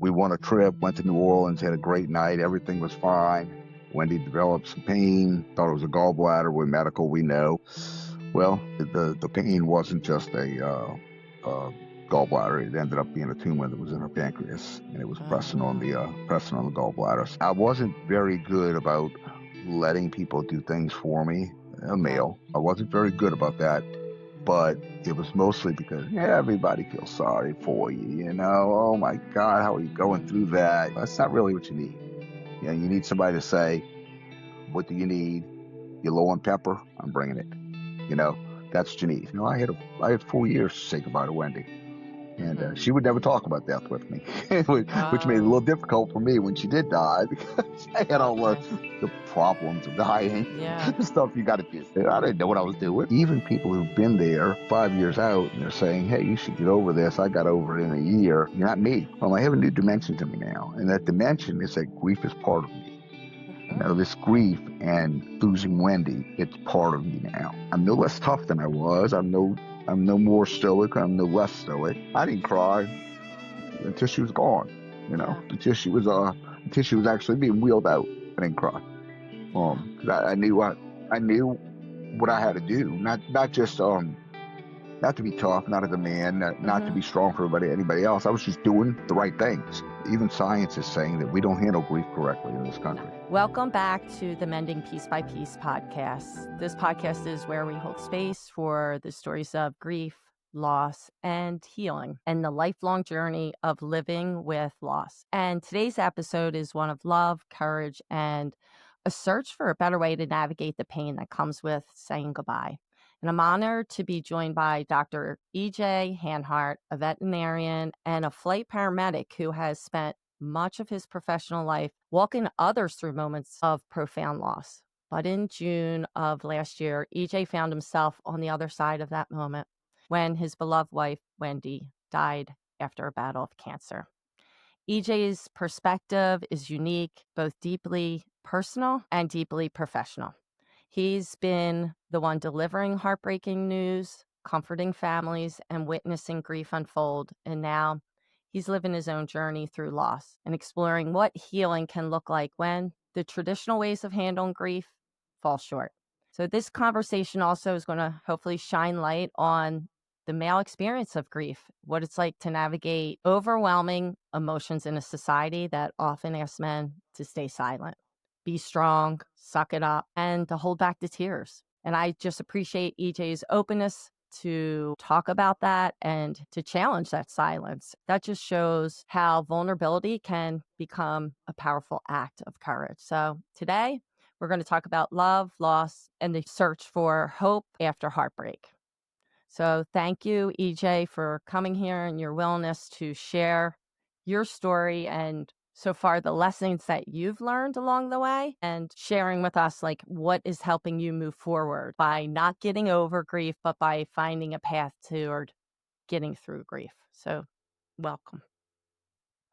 We won a trip, went to New Orleans, had a great night. Everything was fine. Wendy developed some pain, thought it was a gallbladder. We're medical, we know. Well, the pain wasn't just a gallbladder. It ended up being a tumor that was in her pancreas, and it was pressing on the gallbladder. I wasn't very good about letting people do things for me. A male, I wasn't very good about that, but it was mostly because everybody feels sorry for you. You know, oh my God, how are you going through that? That's not really what you need. You know, you need somebody to say, "What do you need? You're low on pepper. I'm bringing it." You know, that's what you need. You know, I had 4 years to say goodbye to Wendy. And she would never talk about death with me, which made it a little difficult for me when she did die, because I had all the problems of dying, the stuff you got to do. I didn't know what I was doing. Even people who've been there 5 years out and they're saying, "Hey, you should get over this. I got over it in a year." You're not me. Well, I have a new dimension to me now. And that dimension is that grief is part of me. You know, this grief and losing Wendy, it's part of me now. I'm no less tough than I was. I'm no more stoic. I'm no less stoic. I didn't cry until she was gone. You know, until she was actually being wheeled out. I didn't cry. 'Cause I knew what I had to do. Not just not to be tough, not as a man, not to be strong for anybody else. I was just doing the right things. Even science is saying that we don't handle grief correctly in this country. Welcome back to the Mending Piece by Piece podcast. This podcast is where we hold space for the stories of grief, loss, and healing, and the lifelong journey of living with loss. And today's episode is one of love, courage, and a search for a better way to navigate the pain that comes with saying goodbye. And I'm honored to be joined by Dr. E.J. Hanhart, a veterinarian and a flight paramedic who has spent much of his professional life walking others through moments of profound loss. But in June of last year, EJ found himself on the other side of that moment when his beloved wife, Wendy, died after a battle of cancer. EJ's perspective is unique, both deeply personal and deeply professional. He's been the one delivering heartbreaking news, comforting families, and witnessing grief unfold. And now he's living his own journey through loss and exploring what healing can look like when the traditional ways of handling grief fall short. So this conversation also is going to hopefully shine light on the male experience of grief, what it's like to navigate overwhelming emotions in a society that often asks men to stay silent, be strong, suck it up, and to hold back the tears. And I just appreciate EJ's openness to talk about that and to challenge that silence. That just shows how vulnerability can become a powerful act of courage. So today, we're going to talk about love, loss, and the search for hope after heartbreak. So thank you, EJ, for coming here and your willingness to share your story and so far the lessons that you've learned along the way, and sharing with us like what is helping you move forward by not getting over grief, but by finding a path toward getting through grief. So welcome.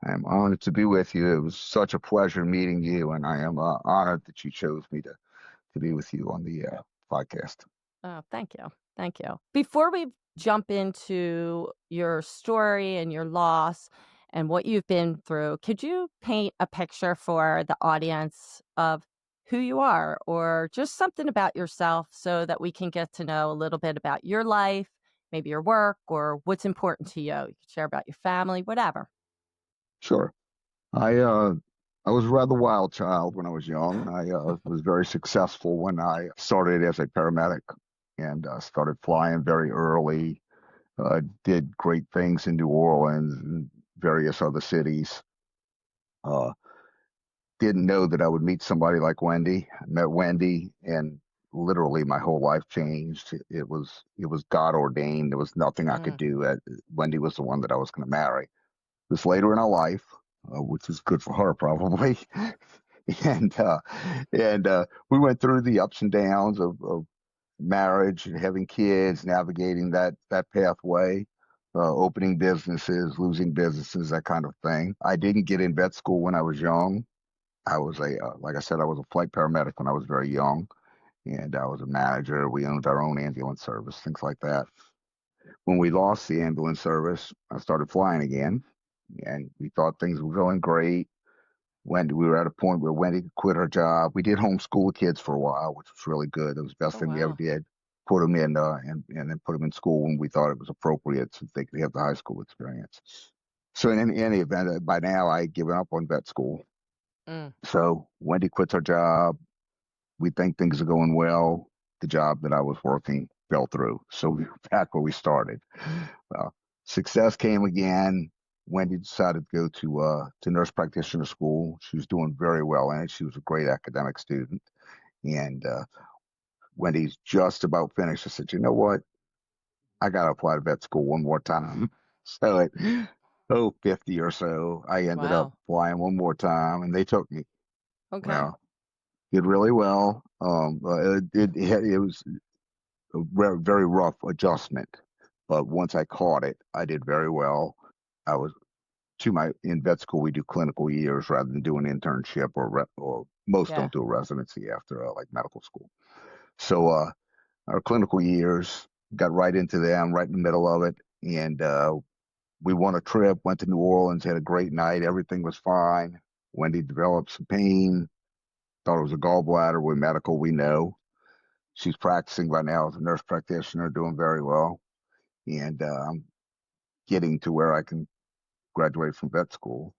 I am honored to be with you. It was such a pleasure meeting you, and I am honored that you chose me to be with you on the podcast. Oh, thank you. Thank you. Before we jump into your story and your loss and what you've been through, could you paint a picture for the audience of who you are or just something about yourself so that we can get to know a little bit about your life, maybe your work, or what's important to you? You could share about your family, whatever. Sure. I was a rather wild child when I was young. I was very successful when I started as a paramedic and started flying very early. Did great things in New Orleans and various other cities. Uh, didn't know that I would meet somebody like Wendy. I met Wendy, and literally my whole life changed. It was God ordained. There was nothing I could do. Wendy was the one that I was going to marry. It was later in our life, which was good for her probably. and we went through the ups and downs of marriage and having kids, navigating that pathway, opening businesses, losing businesses, that kind of thing. I didn't get in vet school when I was young. I was like I said, I was a flight paramedic when I was very young, and I was a manager. We owned our own ambulance service, things like that. When we lost the ambulance service, I started flying again, and we thought things were going great. Wendy, we were at a point where Wendy could quit her job. We did homeschool kids for a while, which was really good. It was the best Oh, thing we ever wow. did. Put them in and then put them in school when we thought it was appropriate so they could have the high school experience. So in any event, by now I had given up on vet school. Mm. So Wendy quits her job. We think things are going well. The job that I was working fell through. So we were back where we started. Well, success came again. Wendy decided to go to nurse practitioner school. She was doing very well in it. She was a great academic student. And Wendy's just about finished. I said, you know what? I got to apply to vet school one more time. So at 50 or so, I ended up Wow. applying one more time, and they took me. Okay. Well, did really well. It was a very rough adjustment, but once I caught it, I did very well. I was to my in vet school. We do clinical years rather than do an internship or most Yeah. don't do a residency after like medical school. So our clinical years got right into them, right in the middle of it, and we won a trip. Went to New Orleans, had a great night. Everything was fine. Wendy developed some pain. Thought it was a gallbladder. With medical, we know. She's practicing right now as a nurse practitioner, doing very well. And I'm getting to where I can graduate from vet school.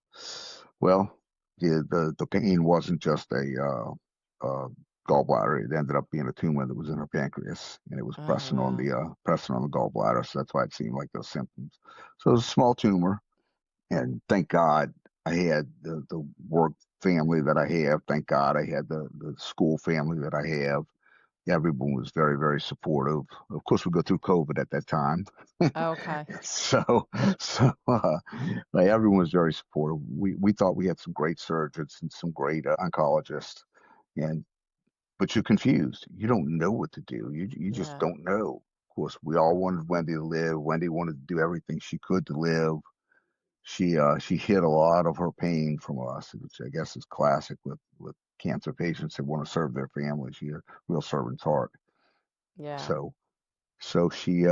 Well, the pain wasn't just a gallbladder. It ended up being a tumor that was in her pancreas, and it was Oh, wow. pressing on the gallbladder. So that's why it seemed like those symptoms. So it was a small tumor, and thank God I had the work family that I have. Thank God I had the school family that I have. Everyone was very supportive. Of course, we go through COVID at that time, Okay. so like everyone was very supportive. We thought we had some great surgeons and some great oncologists, and but you're confused. You don't know what to do. You just Yeah. don't know. Of course, we all wanted Wendy to live. Wendy wanted to do everything she could to live. She hid a lot of her pain from us, which I guess is classic with cancer patients that want to serve their family. She had a real servant's heart. Yeah. So she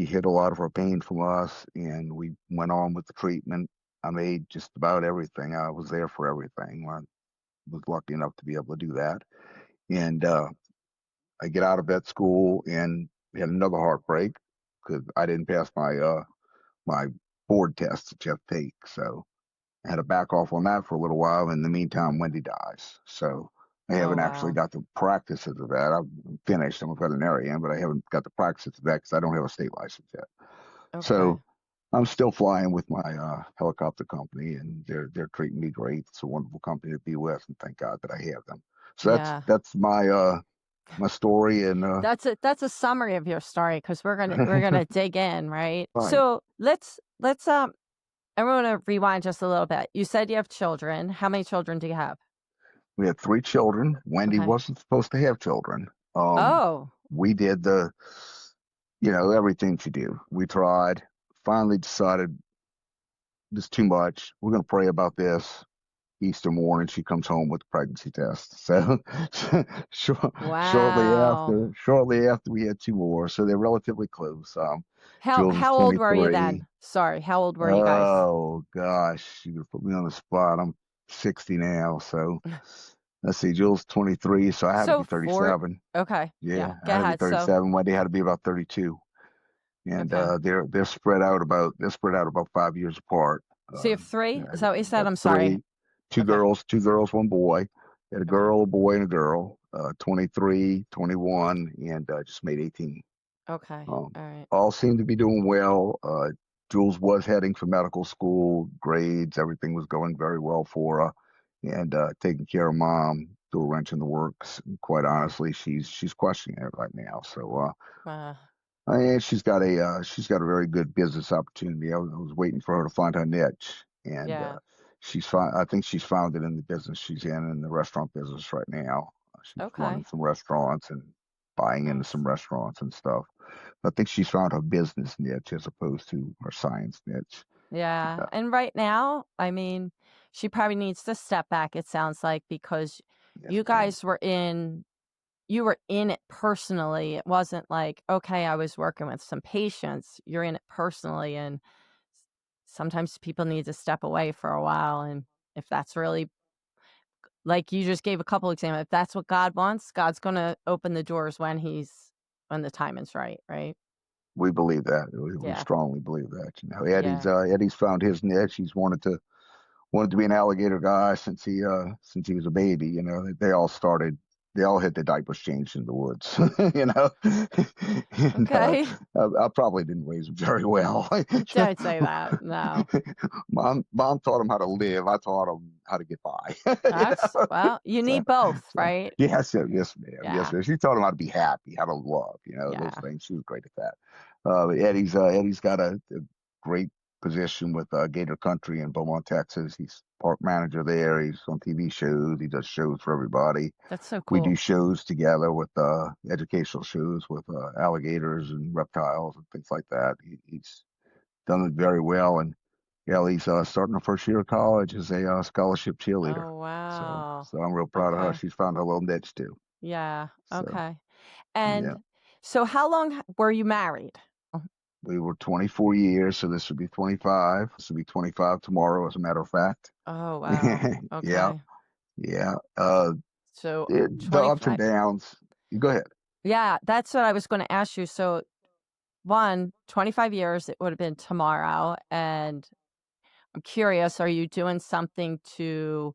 hid a lot of her pain from us, and we went on with the treatment. I made just about everything. I was there for everything. I was lucky enough to be able to do that. And I get out of vet school and had another heartbreak because I didn't pass my board test that you have to take. So I had to back off on that for a little while. In the meantime, Wendy dies. So I Oh, haven't actually wow. got the practice of that. I'm finished. I'm a veterinarian, but I haven't got the practice of that because I don't have a state license yet. Okay. So I'm still flying with my helicopter company, and they're treating me great. It's a wonderful company to be with, and thank God that I have them. So Yeah. that's my story, and That's a summary of your story because we're gonna dig in, right? right. So let's I want to rewind just a little bit. You said you have children. How many children do you have? We had three children. Wendy Okay. wasn't supposed to have children. Oh, We did everything to do. We tried. Finally decided this is too much. We're going to pray about this. Easter morning, she comes home with the pregnancy test. So wow. shortly after, we had two more. So they're relatively close. Jules is How old were you 23. then? Sorry, how old were you guys? Oh gosh, you put me on the spot. I'm 60 now. So let's see, Jules 23. So I had to So be four. 37. Okay. Yeah, Yeah. I Go had to be ahead. So 37. Wendy had to be about 32. And okay. they're spread out about 5 years apart. So you have three? Is that what you said? Got I'm sorry. three, two Okay. girls, two girls, one boy. Had a Okay. girl, a boy, and a girl. 23, 21, and just made 18. Okay. Um, All right. all seemed to be doing well. Jules was heading for medical school. Grades, everything was going very well for her, and taking care of mom threw a wrench in the works. And quite honestly, she's questioning it right now. So Wow. and she's got a very good business opportunity. I was waiting for her to find her niche, and Yeah. I think she's found it in the business she's in the restaurant business right now. She's running Okay. some restaurants and buying into Nice. some restaurants and stuff. I think she's found her business niche as opposed to her science niche. Yeah. Uh, And right now, I mean, she probably needs to step back, it sounds like, because yes, you ma'am. guys you were in it personally. It wasn't like, okay, I was working with some patients. You're in it personally. And sometimes people need to step away for a while. And if that's really, like you just gave a couple examples, if that's what God wants, God's going to open the doors when the time is right. Right. We believe that. We Yeah. strongly believe that. Yeah. Eddie's found his niche. He's wanted to be an alligator guy since he was a baby. They all started. They all had the diapers changed in the woods. And Okay. I probably didn't raise them very well. Don't say that. No. Mom taught him how to live. I taught him how to get by. Well, you So, need both, so right? yes, yes, ma'am, yes, Yeah. ma'am. She taught him how to be happy, how to love. Those Yeah. things. She was great at that. But Eddie's got a great position with Gator Country in Beaumont, Texas. He's park manager there. He's on TV shows. He does shows for everybody. That's so We do cool. shows together with educational shows with alligators and reptiles and things like that. He's done it very well. And Ellie's starting her first year of college as a scholarship cheerleader. Oh, So, wow. so I'm real proud of her. Okay. She's found her little niche too. Yeah. So, Okay. yeah, And so how long were you married? Oh, we were 24 years, so this would be 25. This would be 25 tomorrow, as a matter of fact. oh, wow. Yeah, Okay. yeah. So The ups and 25. downs. You go ahead. Yeah, that's what I was going to ask you. So 25 years, it would have been tomorrow. And I'm curious, are you doing something to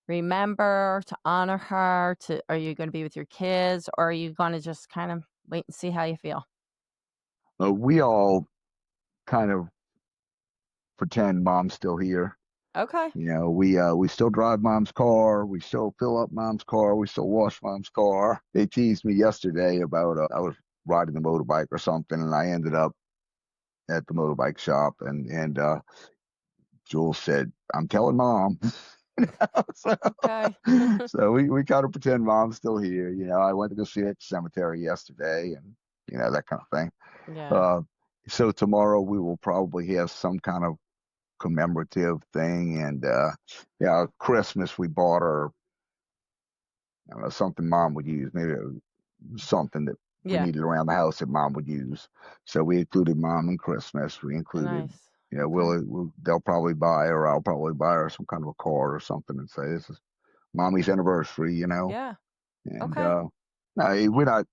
remember, to honor her? Are you going to be with your kids, or are you going to just kind of wait and see how you feel? We all kind of pretend mom's still here. Okay. We still drive mom's car. We still fill up mom's car. We still wash mom's car. They teased me yesterday about I was riding the motorbike or something, and I ended up at the motorbike shop, and Jules said, "I'm telling mom." so, Okay. so we kind of pretend mom's still here. I went to go see it at the cemetery yesterday, and that kind of thing. Yeah. Uh, so tomorrow we will probably have some kind of commemorative thing, and yeah, Christmas we bought her, I don't know, something mom would use, maybe something that we Yeah. needed around the house that mom would use. So we included mom in Christmas. We included, Nice. Okay. they'll probably buy her, I'll probably buy her some kind of a card or something and say this is mommy's anniversary. Yeah. And Okay. no, we're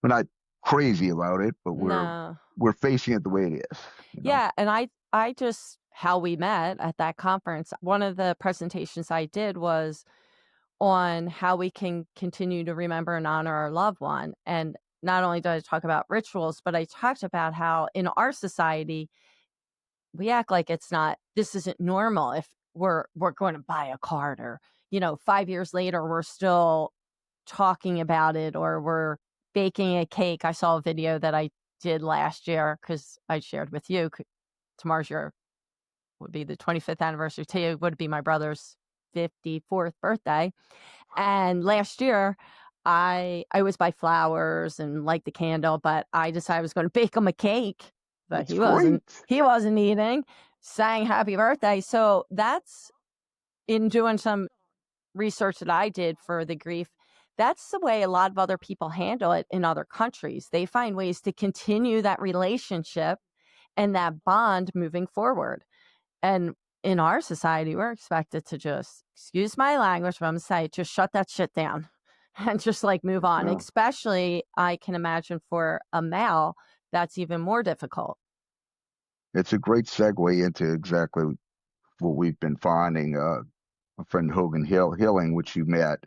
not crazy about it, but No. we're facing it the way it is. Yeah, and I just how we met at that conference. One of the presentations I did was on how we can continue to remember and honor our loved one. And not only did I talk about rituals, but I talked about how in our society we act like this isn't normal if we're going to buy a card, or 5 years later we're still talking about it, or we're baking a cake. I saw a video that I did last year because I shared with you. Tomorrow's would be the 25th anniversary. Today would be my brother's 54th birthday. And last year, I was by flowers and light the candle, but I decided I was going to bake him a cake, but That's he wasn't. great. He wasn't eating. Sang happy birthday. So that's in doing some research that I did for the grief. That's the way a lot of other people handle it in other countries. They find ways to continue that relationship and that bond moving forward. And in our society, we're expected to just, excuse my language, but I'm going to say, just shut that shit down and just like move on. Yeah. Especially, I can imagine for a male, that's even more difficult. It's a great segue into exactly what we've been finding. My friend Hogan Hilling, which you met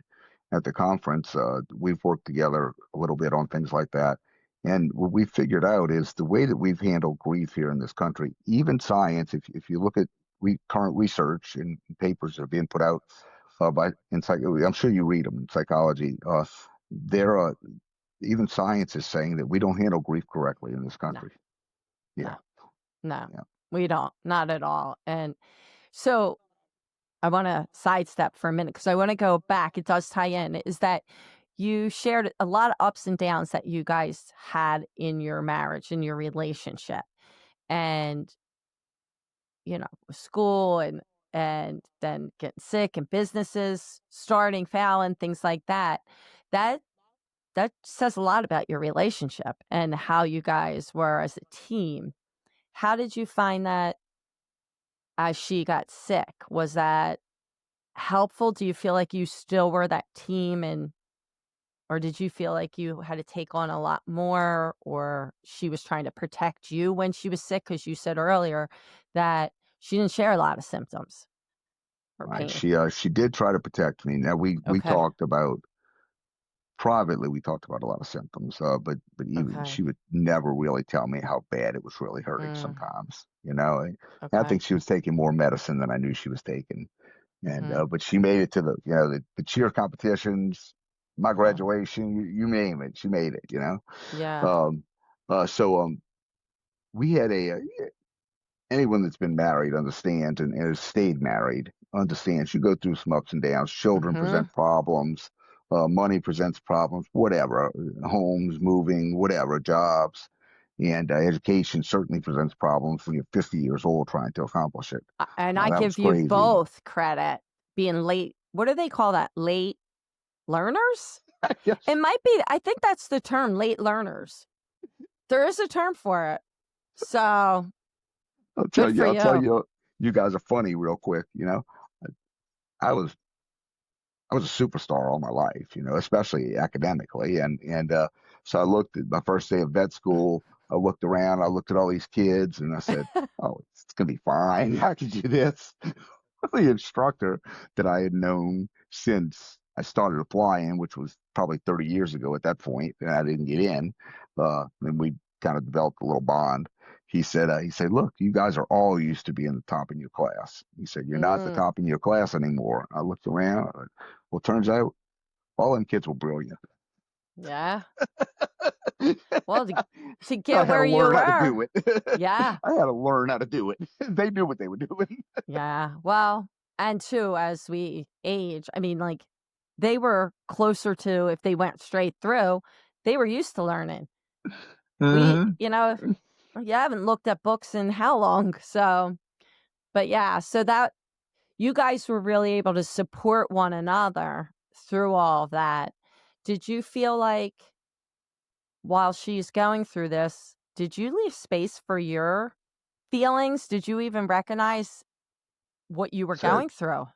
at the conference, we've worked together a little bit on things like that. And what we figured out is the way that we've handled grief here in this country, even science, if you look at current research and papers that are being put out I'm sure you read them in psychology, there are even science is saying that we don't handle grief correctly in this No, country. Yeah, no, no, yeah. we don't, not at all. And so I want to sidestep for a minute because I want to go back. It does tie in. Is that you shared a lot of ups and downs that you guys had in your marriage, in your relationship, and school and then getting sick and businesses starting, failing, things like that. That that says a lot about your relationship and how you guys were as a team. How did you find that? as she got sick. Was that helpful? Do you feel like you still were that team, or did you feel like you had to take on a lot more, or she was trying to protect you when she was sick? Because you said earlier that she didn't share a lot of symptoms or Right? pain. She did try to protect me. Now we Okay. talked about privately. We talked about a lot of symptoms, but even Okay. she would never really tell me how bad it was really hurting. Mm, Sometimes, you know, and I okay. think she was taking more medicine than I knew she was taking. And Mhm. but she made it to the cheer competitions, my Oh, graduation, you name it, she made it. yeah. Um, so we had anyone that's been married understands and has stayed married understands you go through some ups and downs. Children Mhm. present problems, money presents problems, whatever, homes, moving, whatever, jobs. And education certainly presents problems when you're 50 years old trying to accomplish it. And I That was give you crazy. both credit being late. What do they call that? Late learners? It Yes. might be. I think that's the term, late learners. There is a term for it. So good for I'll tell you. you, you guys are funny real quick. I was I was a superstar all my life, especially academically. And so I looked at my first day of vet school. I looked around, I looked at all these kids, and I said, "Oh, it's gonna be fine. I can do this." The instructor that I had known since I started applying, which was probably 30 years ago at that point, and I didn't get in. And we kind of developed a little bond. He said, look, you guys are all used to being the top in your class. He said, you're not the Mm, top in your class anymore. I looked around. Well, turns out all them kids were brilliant. yeah. Well, to I get had to where you learn how to were. do it. Yeah. I had to learn how to do it. They knew what they were doing. Yeah. Well, and too, as we age, I mean, like they were closer to, if they went straight through, they were used to learning. We, Mhm. you haven't looked at books in how long? So, but yeah, so that you guys were really able to support one another through all of that. Did you feel like while she's going through this, did you leave space for your feelings? Did you even recognize what you were So going through?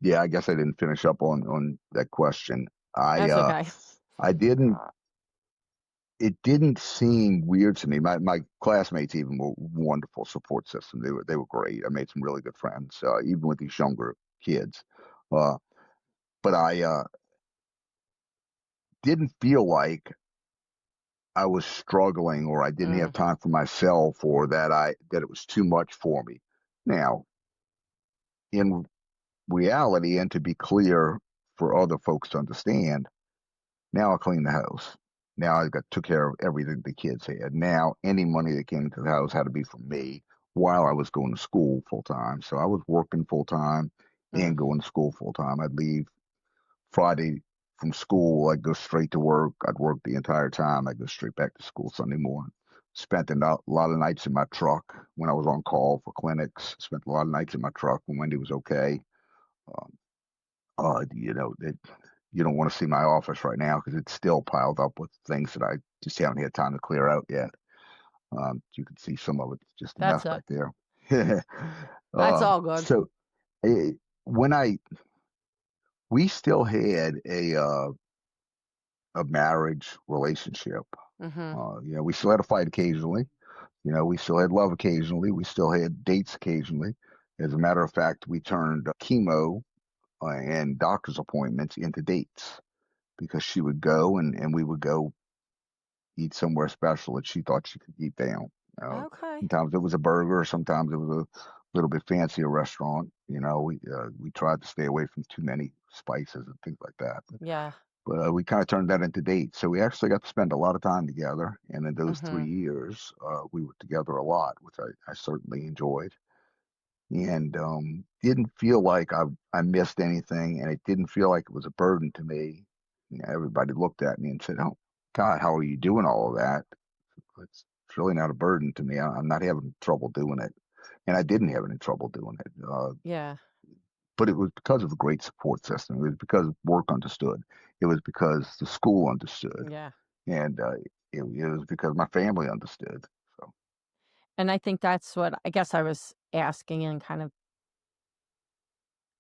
yeah, I guess I didn't finish up on that question. I That's okay. I didn't. It didn't seem weird to me. My classmates even were wonderful support system. They were great. I made some really good friends, even with these younger kids. Uh, but I didn't feel like I was struggling or I didn't have Mm, time for myself or that it was too much for me. Now, in reality, and to be clear for other folks to understand, now I clean the house. Now I took care of everything the kids had. Now any money that came into the house had to be from me while I was going to school full time. So I was working full time mm. and going to school full time. I'd leave Friday from school. I'd go straight to work. I'd work the entire time. I'd go straight back to school Sunday morning. Spent a lot of nights in my truck when I was on call for clinics. Spent a lot of nights in my truck when Wendy was okay. Um, that you don't want to see my office right now because it's still piled up with things that I just haven't had time to clear out yet. You can see some of it's just a mess That's it. back there. That's um, all good. so eh, when we still had a marriage relationship. Mhm. We still had a fight occasionally. We still had love occasionally. We still had dates occasionally. As a matter of fact, we turned chemo and doctor's appointments into dates because she would go and we would go eat somewhere special that she thought she could eat down. Okay. Sometimes it was a burger, sometimes it was a little bit fancier restaurant. We tried to stay away from too many spices and things like that. Yeah. But we kind of turned that into dates. So we actually got to spend a lot of time together. And in those three Mhm. years, we were together a lot, which I certainly enjoyed. And didn't feel like I missed anything, and it didn't feel like it was a burden to me. Everybody looked at me and said, "Oh, God, how are you doing all of that?" It's really not a burden to me. I'm not having trouble doing it, and I didn't have any trouble doing it. Yeah. But it was because of a great support system. It was because work understood. It was because the school understood, Yeah. and it was because my family understood. So And I think that's what I guess I was asking and kind of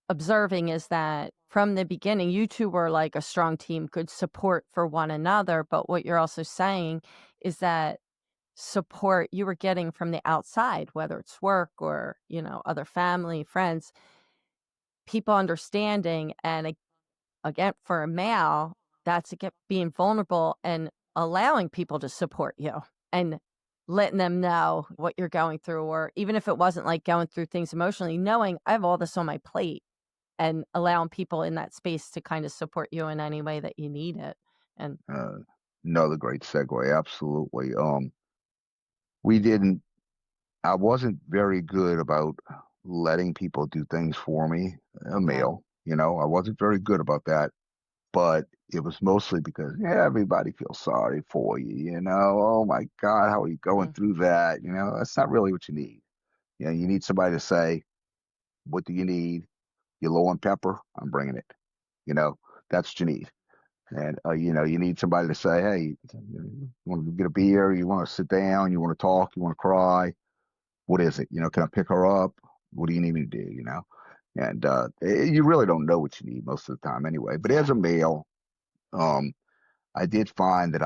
observing is that from the beginning, you two were like a strong team, good support for one another. But what you're also saying is that support you were getting from the outside, whether it's work or, other family, friends, people understanding. And again, for a male, that's again being vulnerable and allowing people to support you and letting them know what you're going through, or even if it wasn't like going through things emotionally, knowing I have all this on my plate and allowing people in that space to kind of support you in any way that you need it. And Uh, Another great segue, absolutely. We didn't. I wasn't very good about letting people do things for me. A okay. male, I wasn't very good about that. But it was mostly because everybody feels sorry for you. Oh my God, how are you going Mm, through that? That's not really what you need. You need somebody to say, "What do you need? You low on pepper? I'm bringing it." You know, that's what you need. And you need somebody to say, "Hey, you want to get a beer? You want to sit down? You want to talk? You want to cry? What is it? Can I pick her up? What do you need me to do?" And you really don't know what you need most of the time anyway. But as yeah. a male, um, I did find that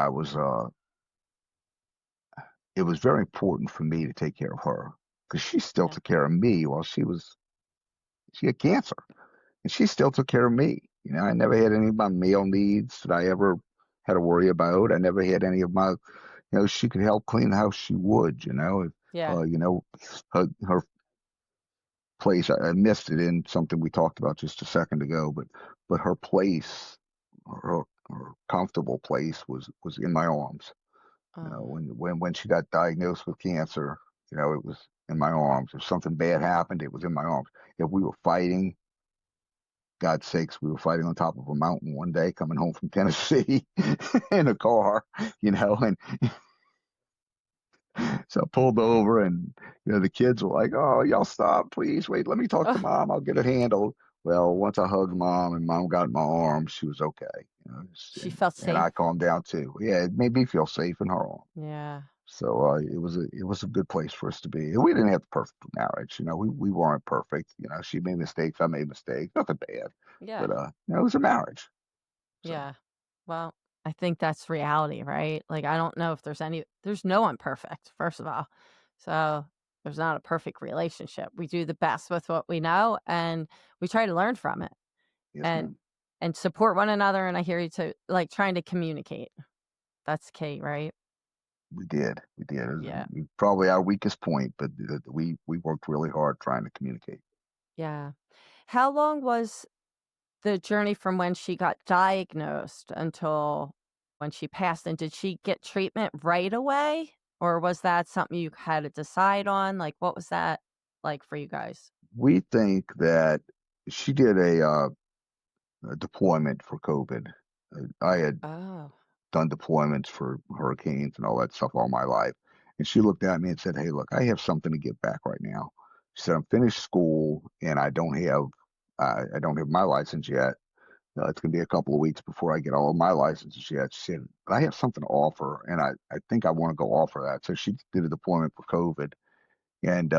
it was very important for me to take care of her because she still Yeah. took care of me while she had cancer, and she still took care of me. I never had any of my male needs that I ever had to worry about. I never had any of my, she could help clean the house, she would. Yeah. Her place, I missed it in something we talked about just a second ago, but her place, her comfortable place was in my arms. Oh, When she got diagnosed with cancer, it was in my arms. If something bad happened, it was in my arms. If we were fighting, God's sakes, we were fighting on top of a mountain one day coming home from Tennessee in a car, and so I pulled over and the kids were like, "Oh, y'all stop, please. Wait, let me talk to oh, mom. I'll get it handled." Well, once I hugged mom and mom got in my arms, she was okay. she felt And safe. I calmed down too. Yeah, it made me feel safe in her arms. Yeah. So it was a good place for us to be. We didn't have the perfect marriage, we weren't perfect. She made mistakes, I made mistakes, nothing bad, Yeah. but it was a marriage. So Yeah. Well, I think that's reality, right? Like, I don't know if there's no one perfect, first of all. So there's not a perfect relationship. We do the best with what we know and we try to learn from it yes, and ma'am. support one another. And I hear you to like trying to communicate. That's key, right? We did. It was Yeah. probably our weakest point, but we worked really hard trying to communicate. Yeah. How long was the journey from when she got diagnosed until when she passed? And did she get treatment right away? Or was that something you had to decide on? Like, what was that like for you guys? We think that she did a deployment for COVID. I had Oh, done deployments for hurricanes and all that stuff all my life. And she looked at me and said, "Hey, look, I have something to give back right now." She said, "I'm finished school and I don't have my license yet. It's going to be a couple of weeks before I get all of my licenses yet." She said, "But I have something to offer, and I think I want to go offer that." So she did a deployment for COVID and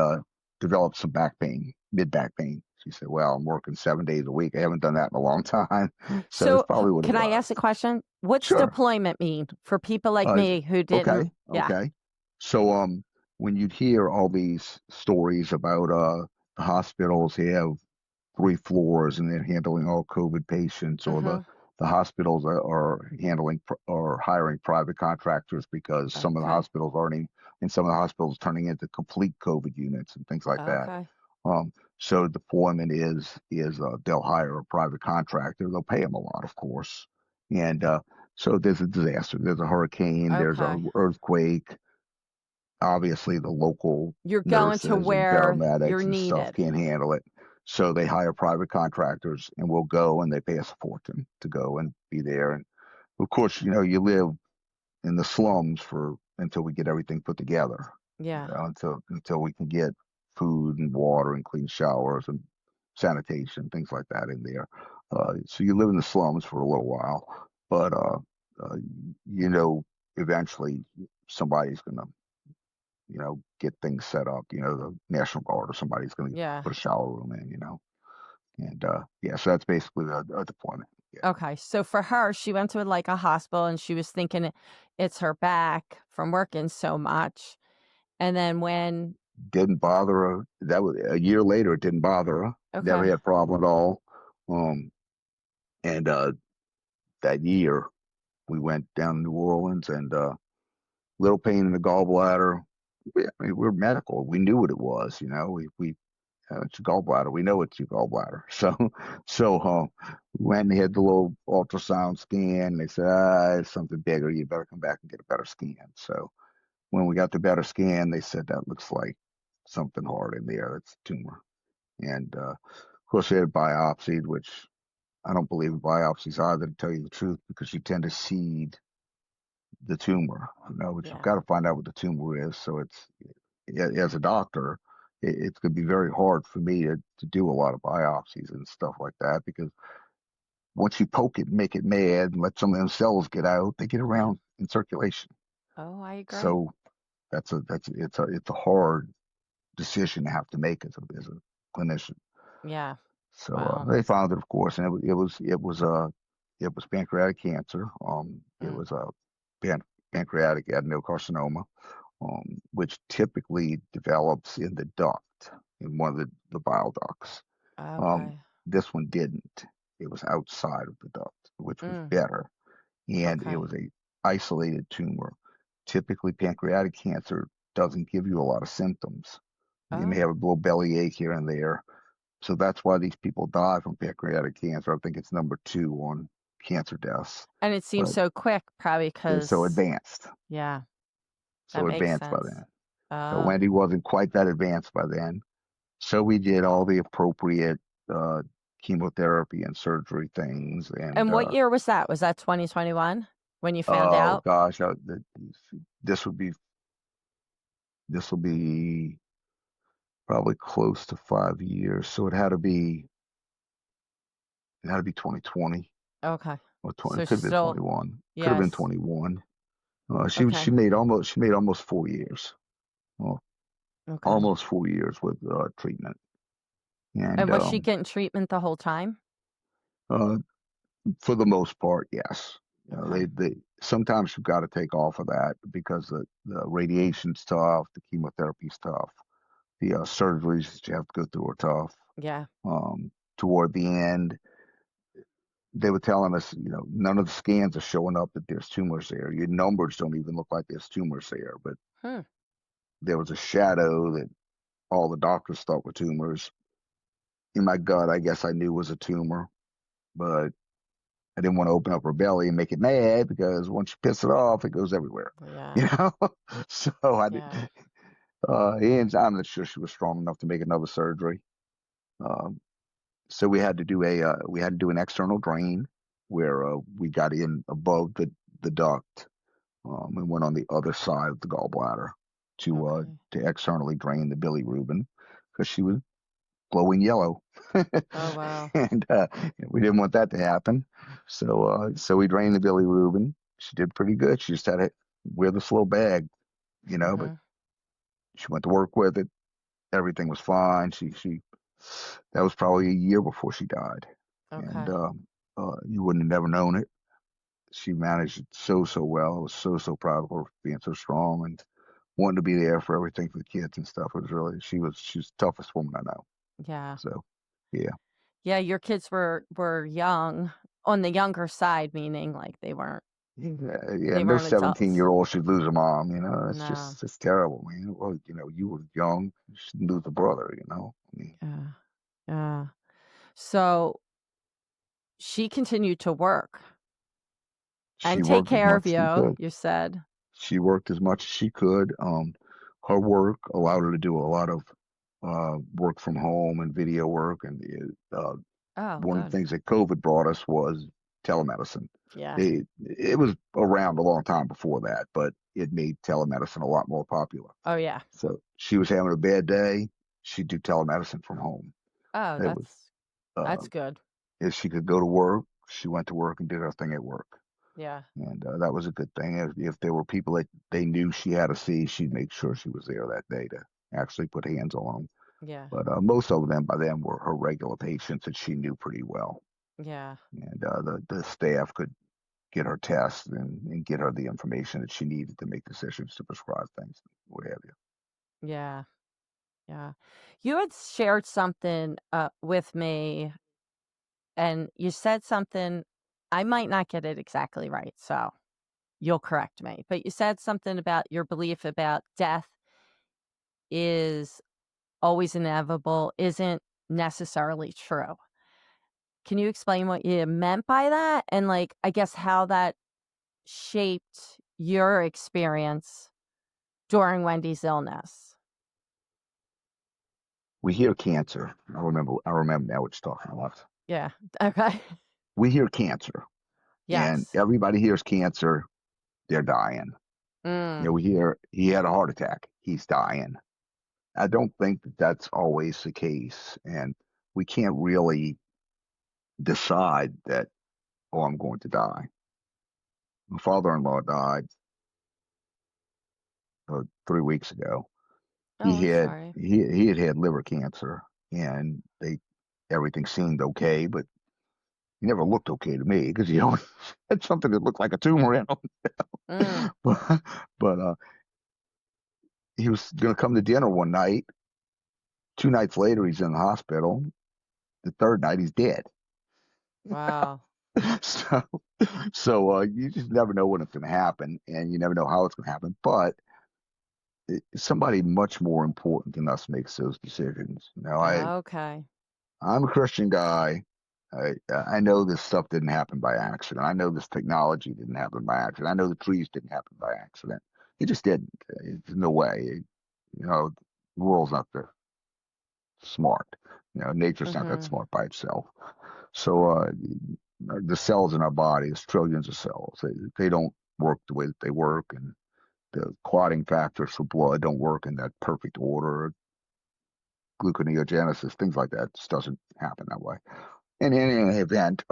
developed some back pain, mid back pain. She said, "Well, I'm working 7 days a week. I haven't done that in a long time." So that's so probably what it can I ask a was. question? What's Sure. deployment mean for people like Uh, me who didn't? okay, Yeah. okay. So when you'd hear all these stories about the hospitals have 3 floors and they're handling all COVID patients, or the Mm-hmm. the hospitals are handling or hiring private contractors because some of the Okay. hospitals aren't in, and some of the hospitals turning into complete COVID units and things like that. Okay. So deployment is they'll hire a private contractor. They'll pay them a lot, of course, and so there's a disaster. There's a hurricane. There's a Okay. earthquake. Obviously, the local You're going to nurses and where you're paramedics and stuff needed. can't handle it. So they hire private contractors and we'll go and they pay us a fortune to go and be there. And of course, you live in the slums for until we get everything put together, Yeah. until we can get food and water and clean showers and sanitation, things like that in there. So you live in the slums for a little while, but uh, eventually somebody's gonna get things set up. The National Guard or somebody's going to Yeah. put a shower room in. And yeah, so that's basically a deployment. Yeah, Okay. So for her, she went to like a hospital and she was thinking it's her back from working so much. And then when, didn't bother her. That was a year later. It didn't bother her. Never okay. had a problem at all. Um, and that year we went down to New Orleans and little pain in the gallbladder. I mean, we're medical. We knew what it was. We it's your gallbladder. We know it's your gallbladder. So we went and had the little ultrasound scan. They said, it's something bigger. You better come back and get a better scan. So when we got the better scan, they said that looks like something hard in there. It's a tumor. And of course, we had biopsied, which I don't believe in biopsies either, to tell you the truth, because you tend to seed the tumor, but you've Yeah. got to find out what the tumor is. So as a doctor, it's going to be very hard for me to do a lot of biopsies and stuff like that, because once you poke it, make it mad, and let some of them cells get out, they get around in circulation. Oh, I agree. So it's a hard decision to have to make as a clinician. Yeah. So Wow. they found it, of course, and it was pancreatic cancer. It Mm. was a pancreatic adenocarcinoma, which typically develops in the duct, in one of the bile ducts. Um, Okay. this one didn't. It was outside of the duct, which was Mm. better, and it Okay. was a isolated tumor. Typically, pancreatic cancer doesn't give you a lot of symptoms. You may Oh. have a little belly ache here and there. So that's why these people die from pancreatic cancer. I think it's number 2 on cancer deaths, And it seems but so quick, probably they're so because, advanced, yeah, that so makes advanced by sense. then. So Oh. Wendy wasn't quite that advanced by then. So we did all the appropriate uh, chemotherapy and surgery things. And And what year was that? Was that 2021 when you found oh out? gosh, this would be this will be probably close to 5 years. So it had to be 2020 Okay. or 20. So It could have been still, 21. Could have been yes. 21. She Okay. made almost 4 years. Well, Okay. almost 4 years with treatment. And And was she getting treatment the whole time? uh, for the most part, yes. Okay. They sometimes you've got to take off of that because the radiation's tough, the chemotherapy's tough, the surgeries that you have to go through are tough. Yeah. Toward the end, they were telling us, none of the scans are showing up that there's tumors there. Your numbers don't even look like there's tumors there, but Hmm. there was a shadow that all the doctors thought were tumors. In my gut, I guess I knew was a tumor, but I didn't want to open up her belly and make it mad, because once you piss it off, it goes everywhere. You Yeah. know, so I did. Yeah. And I'm not sure she was strong enough to make another surgery. Um, so we had to do an external drain where we got in above the duct, and went on the other side of the gallbladder Okay. to externally drain the bilirubin, because she was glowing yellow. Oh, wow. And we didn't want that to happen. So we drained the bilirubin. She did pretty good. She just had to wear this little bag, but Mm-hmm. she went to work with it. Everything was fine. That was probably a year before she died. And Okay. you wouldn't have never known it. She managed it so well. I was so proud of her for being so strong and wanting to be there for everything for the kids and stuff. It was really, she's the toughest woman I know. Yeah. So yeah. Yeah, your kids were young, on the younger side, meaning like Yeah, yeah, they no weren't adults. 17-year-old should lose a mom, No. it's terrible, man. Well, you were young, you shouldn't lose a brother, I mean, Yeah. Yeah. So she continued to work she and take worked as care much of as she you, could. you said. She worked as much as she could. Her work allowed her to do a lot of work from home and video work. And Oh, one of the good. things that COVID brought us was telemedicine. Yeah. It was around a long time before that, but it made telemedicine a lot more popular. Oh, yeah. So she was having a bad day, she'd do telemedicine from home. Oh, It was that's uh, good. if she could go to work, she went to work and did her thing at work. Yeah. And that was a good thing. If there were people that they knew she had to see, she'd make sure she was there that day to actually put hands on them. Yeah. But most of them by then were her regular patients that she knew pretty well. Yeah. And the staff could get her tests and get her the information that she needed to make decisions to prescribe things, what have you. Yeah. Yeah. You had shared something with me, and you said something. I might not get it exactly right, so you'll correct me. But you said something about your belief about death is always inevitable, isn't necessarily true. Can you explain what you meant by that? And, like, I guess how that shaped your experience during Wendy's illness? We hear cancer. I remember now what you're talking about. Yeah. Okay. We hear cancer, and Yes. everybody hears cancer, they're dying. Mm. We hear he had a heart attack, he's dying. I don't think that that's always the case, and we can't really decide that, oh, I'm going to die. My father-in-law died 3 weeks ago. Oh, He I'm had sorry. he had had liver cancer, and they everything seemed okay, but he never looked okay to me because he always had something that looked like a tumor in Mm. him. But he was going to come to dinner one night. 2 nights later, he's in the hospital. The third night, he's dead. Wow. So, you just never know when it's going to happen, and you never know how it's going to happen. But somebody much more important than us makes those decisions. Okay. I'm a Christian guy. I know this stuff didn't happen by accident. I know this technology didn't happen by accident. I know the trees didn't happen by accident. It just didn't. There's no way. The world's not that smart. Nature's not that Mhm. smart by itself. So the cells in our body, there's trillions of cells. They don't work the way that they work, and the clotting factors for blood don't work in that perfect order. Gluconeogenesis, things like that, just doesn't happen that way. And in any event,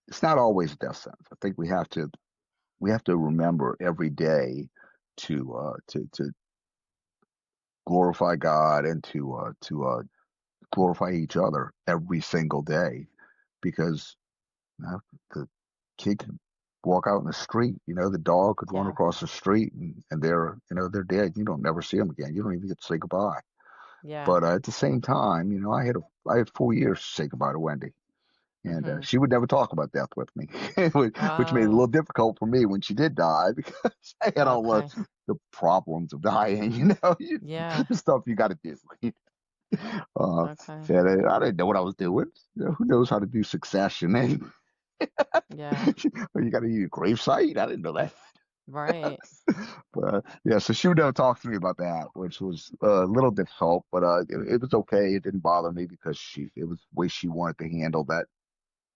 it's not always a death sentence. I think we have to remember every day to glorify God and to glorify each other every single day, because the kid can walk out in the street. The dog could run Yeah. across the street, and they're dead. You don't never see them again. You don't even get to say goodbye. Yeah. But at the same time, I had 4 years to say goodbye to Wendy. And Mhm. she would never talk about death with me, which made it a Oh, little difficult for me when she did die because I had all okay. the problems of dying, Yeah. the stuff you got to do. Uh, Okay. and I didn't know what I was doing. Who knows how to do succession? Yeah. You got to use a grave site. I didn't know that. Right. But yeah, so she would never talk to me about that, which was a little difficult, but it was okay. It didn't bother me because it was the way she wanted to handle that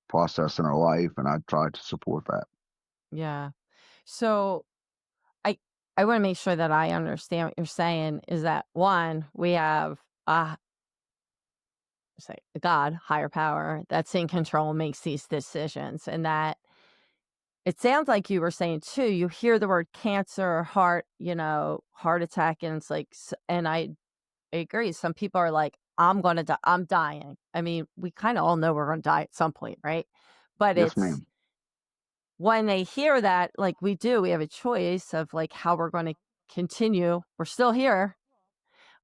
process in her life, and I tried to support that. Yeah. So I I want to make sure that I understand what you're saying is that one, we have say God, higher power that's in control makes these decisions, and that it sounds like you were saying too, you hear the word cancer, heart, heart attack, and it's like, and I agree. Some people are like, I'm going to die. I'm dying. I mean, we kind of all know we're going to die at some point, right? But Yes, it's ma'am. when they hear that, like we have a choice of like how we're going to continue. We're still here.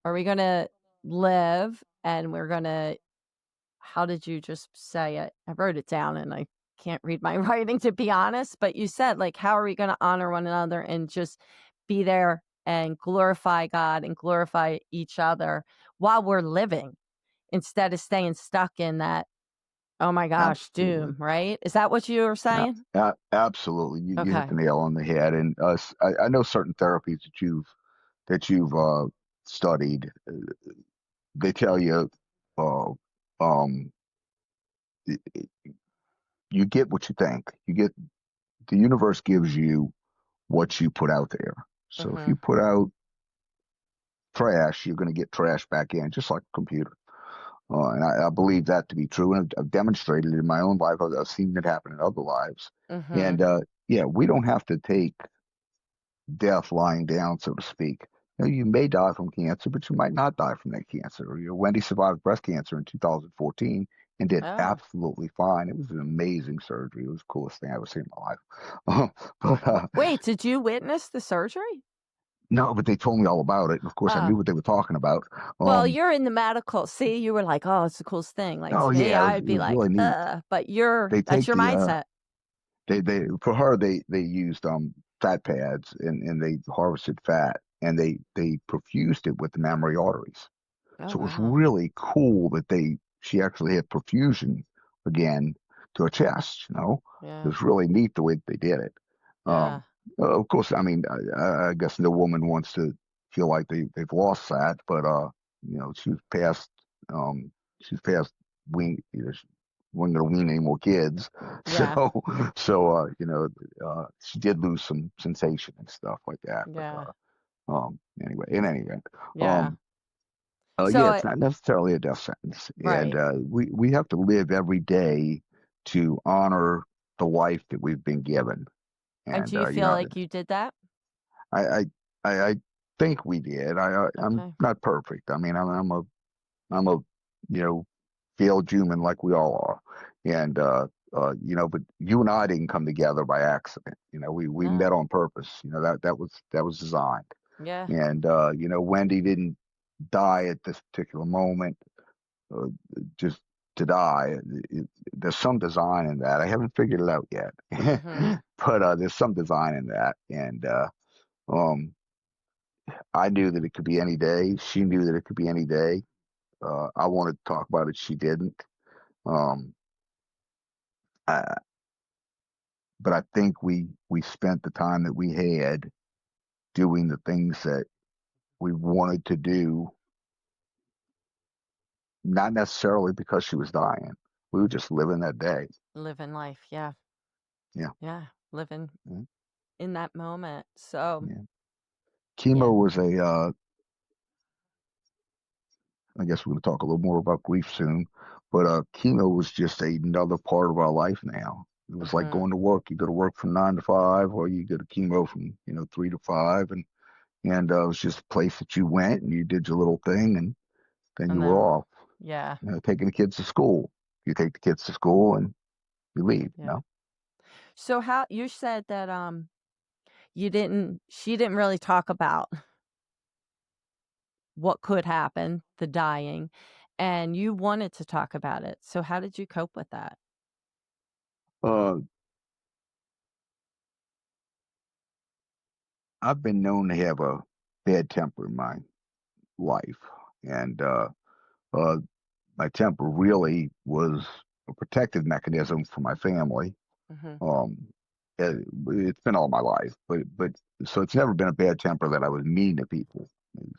Are we going to live and we're going to, how did you just say it? I wrote it down and I can't read my writing to be honest, but you said like, how are we going to honor one another and just be there and glorify God and glorify each other while we're living instead of staying stuck in that, oh my gosh, Absolutely. doom, right? Is that what you were saying? Absolutely. You hit Okay. the nail on the head. And I know certain therapies that you've studied. They tell you, uh, um, you get what you think. The universe gives you what you put out there. So if you Mhm. put out trash, you're going to get trash back in, just like a computer. And I believe that to be true, and I've demonstrated it in my own life. I've seen it happen in other lives. And Mhm. yeah, we don't have to take death lying down, so to speak. You may die from cancer, but you might not die from that cancer. Wendy survived breast cancer in 2014 and did Oh, absolutely fine. It was an amazing surgery. It was the coolest thing I've ever seen in my life. But wait, did you witness the surgery? no, but they told me all about it. And of course, I Uh, knew what they were talking about. well, Um, you're in the medical. See, you were like, oh, it's the coolest thing. Like oh to me, yeah, I'd it be was like, really neat. but They that's take your mindset. they for her they used fat pads and they harvested fat and they perfused it with the mammary arteries. Oh, So it was wow. really cool that she actually had perfusion again to her chest. It Yeah. was really neat the way that they did it. Yeah. Um, of course, I mean, I guess no woman wants to feel like they've lost fat, but she was past um, wean. She wasn't going to wean any more kids, Yeah. so she did lose some sensation and stuff like that. But Yeah. anyway, in any event. Yeah. Um, So, yeah, it's not necessarily a death sentence, and right. we have to live every day to honor the life that we've been given. And And do you feel like you did that? I, I I think we did. I'm Okay. not perfect. I mean, I'm a failed human like we all are, and but you and I didn't come together by accident. We met No. on purpose. That was designed. Yeah. And Wendy didn't die at this particular moment uh, just to die. There's some design in that. I haven't figured it out yet, Mm-hmm. but there's some design in that. And um, I knew that it could be any day. She knew that it could be any day. I wanted to talk about it. She didn't. Um, I, but I think we spent the time that we had doing the things that we wanted to do, not necessarily because she was dying. We were just living that day. Living life. Yeah. Yeah. Yeah. Living Yeah. in that moment. So, Yeah. yeah. Chemo was I guess we're going to talk a little more about grief soon, but chemo was just another part of our life now. It was like Mm-hmm. going to work. You go to work from 9 to 5, or you go to chemo from 3 to 5, and it was just a place that you went and you did your little thing, and then And you were then, off. yeah. Taking the kids to school. You take the kids to school and you leave. Yeah. So how you said that she didn't really talk about what could happen, the dying, and you wanted to talk about it. So how did you cope with that? Uh, I've been known to have a bad temper in my life, and uh, my temper really was a protective mechanism for my family. Mhm. Um, it's been all my life, but so it's never been a bad temper that I was mean to people.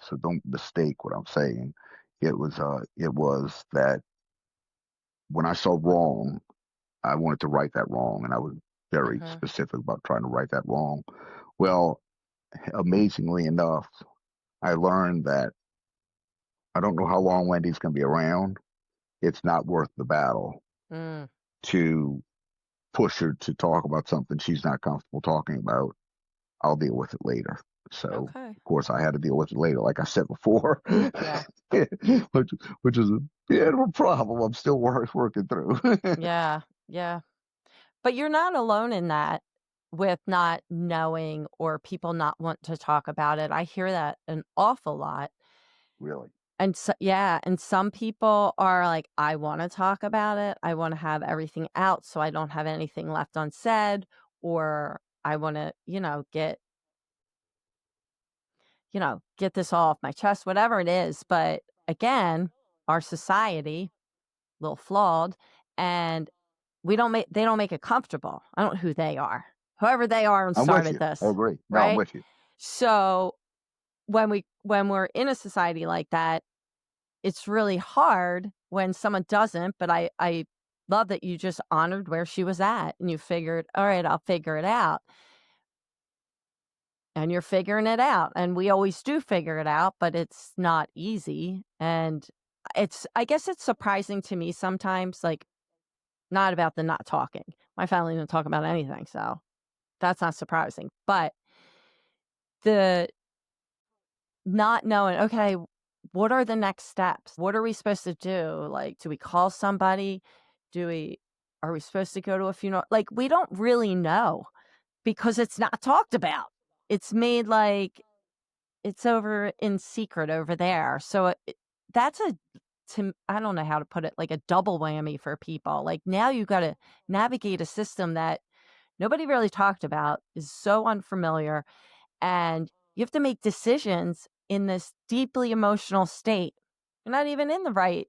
So don't mistake what I'm saying. It was that when I saw wrong, I wanted to right that wrong, and I was very Mhm. specific about trying to right that wrong. Well, amazingly enough, I learned that I don't know how long Wendy's going to be around. It's not worth the battle Mm. to push her to talk about something she's not comfortable talking about. I'll deal with it later. So, Okay. of course, I had to deal with it later, like I said before, Yeah. which which is a bit of a problem. I'm still working through. Yeah. Yeah. But you're not alone in that with not knowing or people not want to talk about it. I hear that an awful lot. Really. And so, yeah, and some people are like, I want to talk about it. I want to have everything out so I don't have anything left unsaid, or I want to, get this all off my chest, whatever it is. But again, our society, a little flawed, and they don't make it comfortable. I don't know who they are, whoever they are and I'm with started you. I this, agree. No, I'm right? with you. So when we're in a society like that, it's really hard when someone doesn't, but I love that you just honored where she was at and you figured, all right, I'll figure it out. And you're figuring it out. And we always do figure it out, but it's not easy. And I guess it's surprising to me sometimes, like not about the not talking. My family didn't talk about anything. So that's not surprising. But the not knowing, okay, what are the next steps? What are we supposed to do? Like, do we call somebody? Are we supposed to go to a funeral? Like, we don't really know because it's not talked about. It's made like it's over in secret over there. So that's I don't know how to put it, like a double whammy for people. Like, now you got to navigate a system that nobody really talked about, is so unfamiliar, and you have to make decisions in this deeply emotional state. You're not even in the right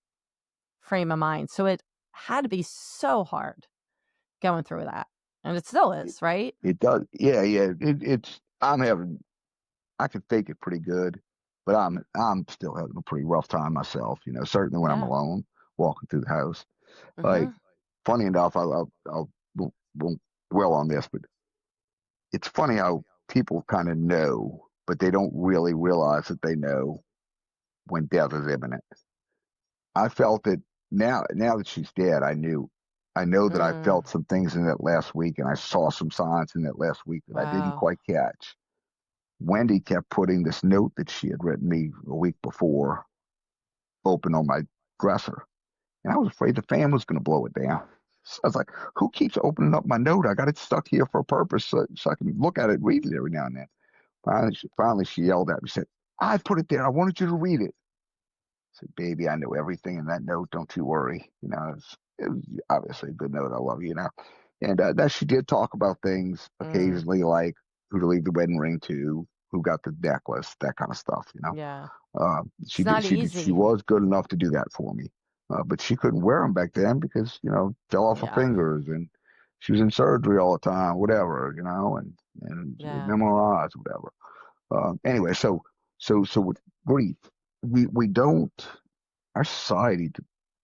frame of mind. So it had to be so hard going through that. And it still is, right? It does. Yeah, yeah. I can fake it pretty good, but I'm still having a pretty rough time myself. Certainly when I'm Yeah. alone walking through the house. Like, Hmm. funny enough, I'll won't dwell on this, but it's funny how people kind of know, but they don't really realize that they know when death is imminent. I felt it now that she's dead. I know that I Mm. felt some things in that last week, and I saw some signs in that last week that I didn't Wow. quite catch. Wendy kept putting this note that she had written me a week before open on my dresser, and I was afraid the fan was going to blow it down. So I was like, "Who keeps opening up my note? I got it stuck here for a purpose, so I can look at it, read it every now and then." Finally, she yelled at me, said, "I put it there. I wanted you to read it." I said, "Baby, I know everything in that note. Don't you worry." It was obviously a good note. I love you. And that she did talk about things Mm. occasionally, like who to leave the wedding ring to, who got the necklace, that kind of stuff. Yeah. She It's did. not She easy. was good enough to do that for me, but she couldn't wear them back then because fell off her Yeah. fingers, and she was in surgery all the time, whatever, and Yeah. MRIs, whatever. Anyway, so with grief, we don't. Our society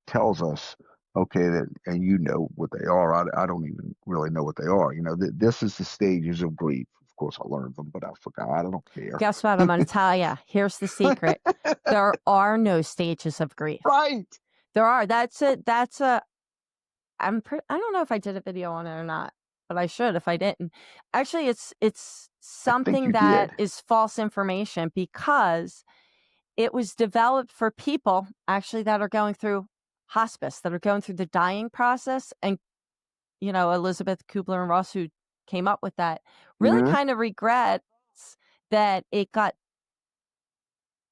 tells us, okay, that, and you know what they are. I don't even really know what they are. This is the stages of grief. Of course, I learned them, but I forgot. I don't care. Guess what? I'm going to tell you. Here's the secret. There are no stages of grief. Right. There are. I don't know if I did a video on it or not, but I should if I didn't. Actually, it's I think something you that did. is false information because it was developed for people actually that are going through hospice, that are going through the dying process. And, Elizabeth Kubler-Ross, who came up with that, really Hmm. kind of regrets that it got,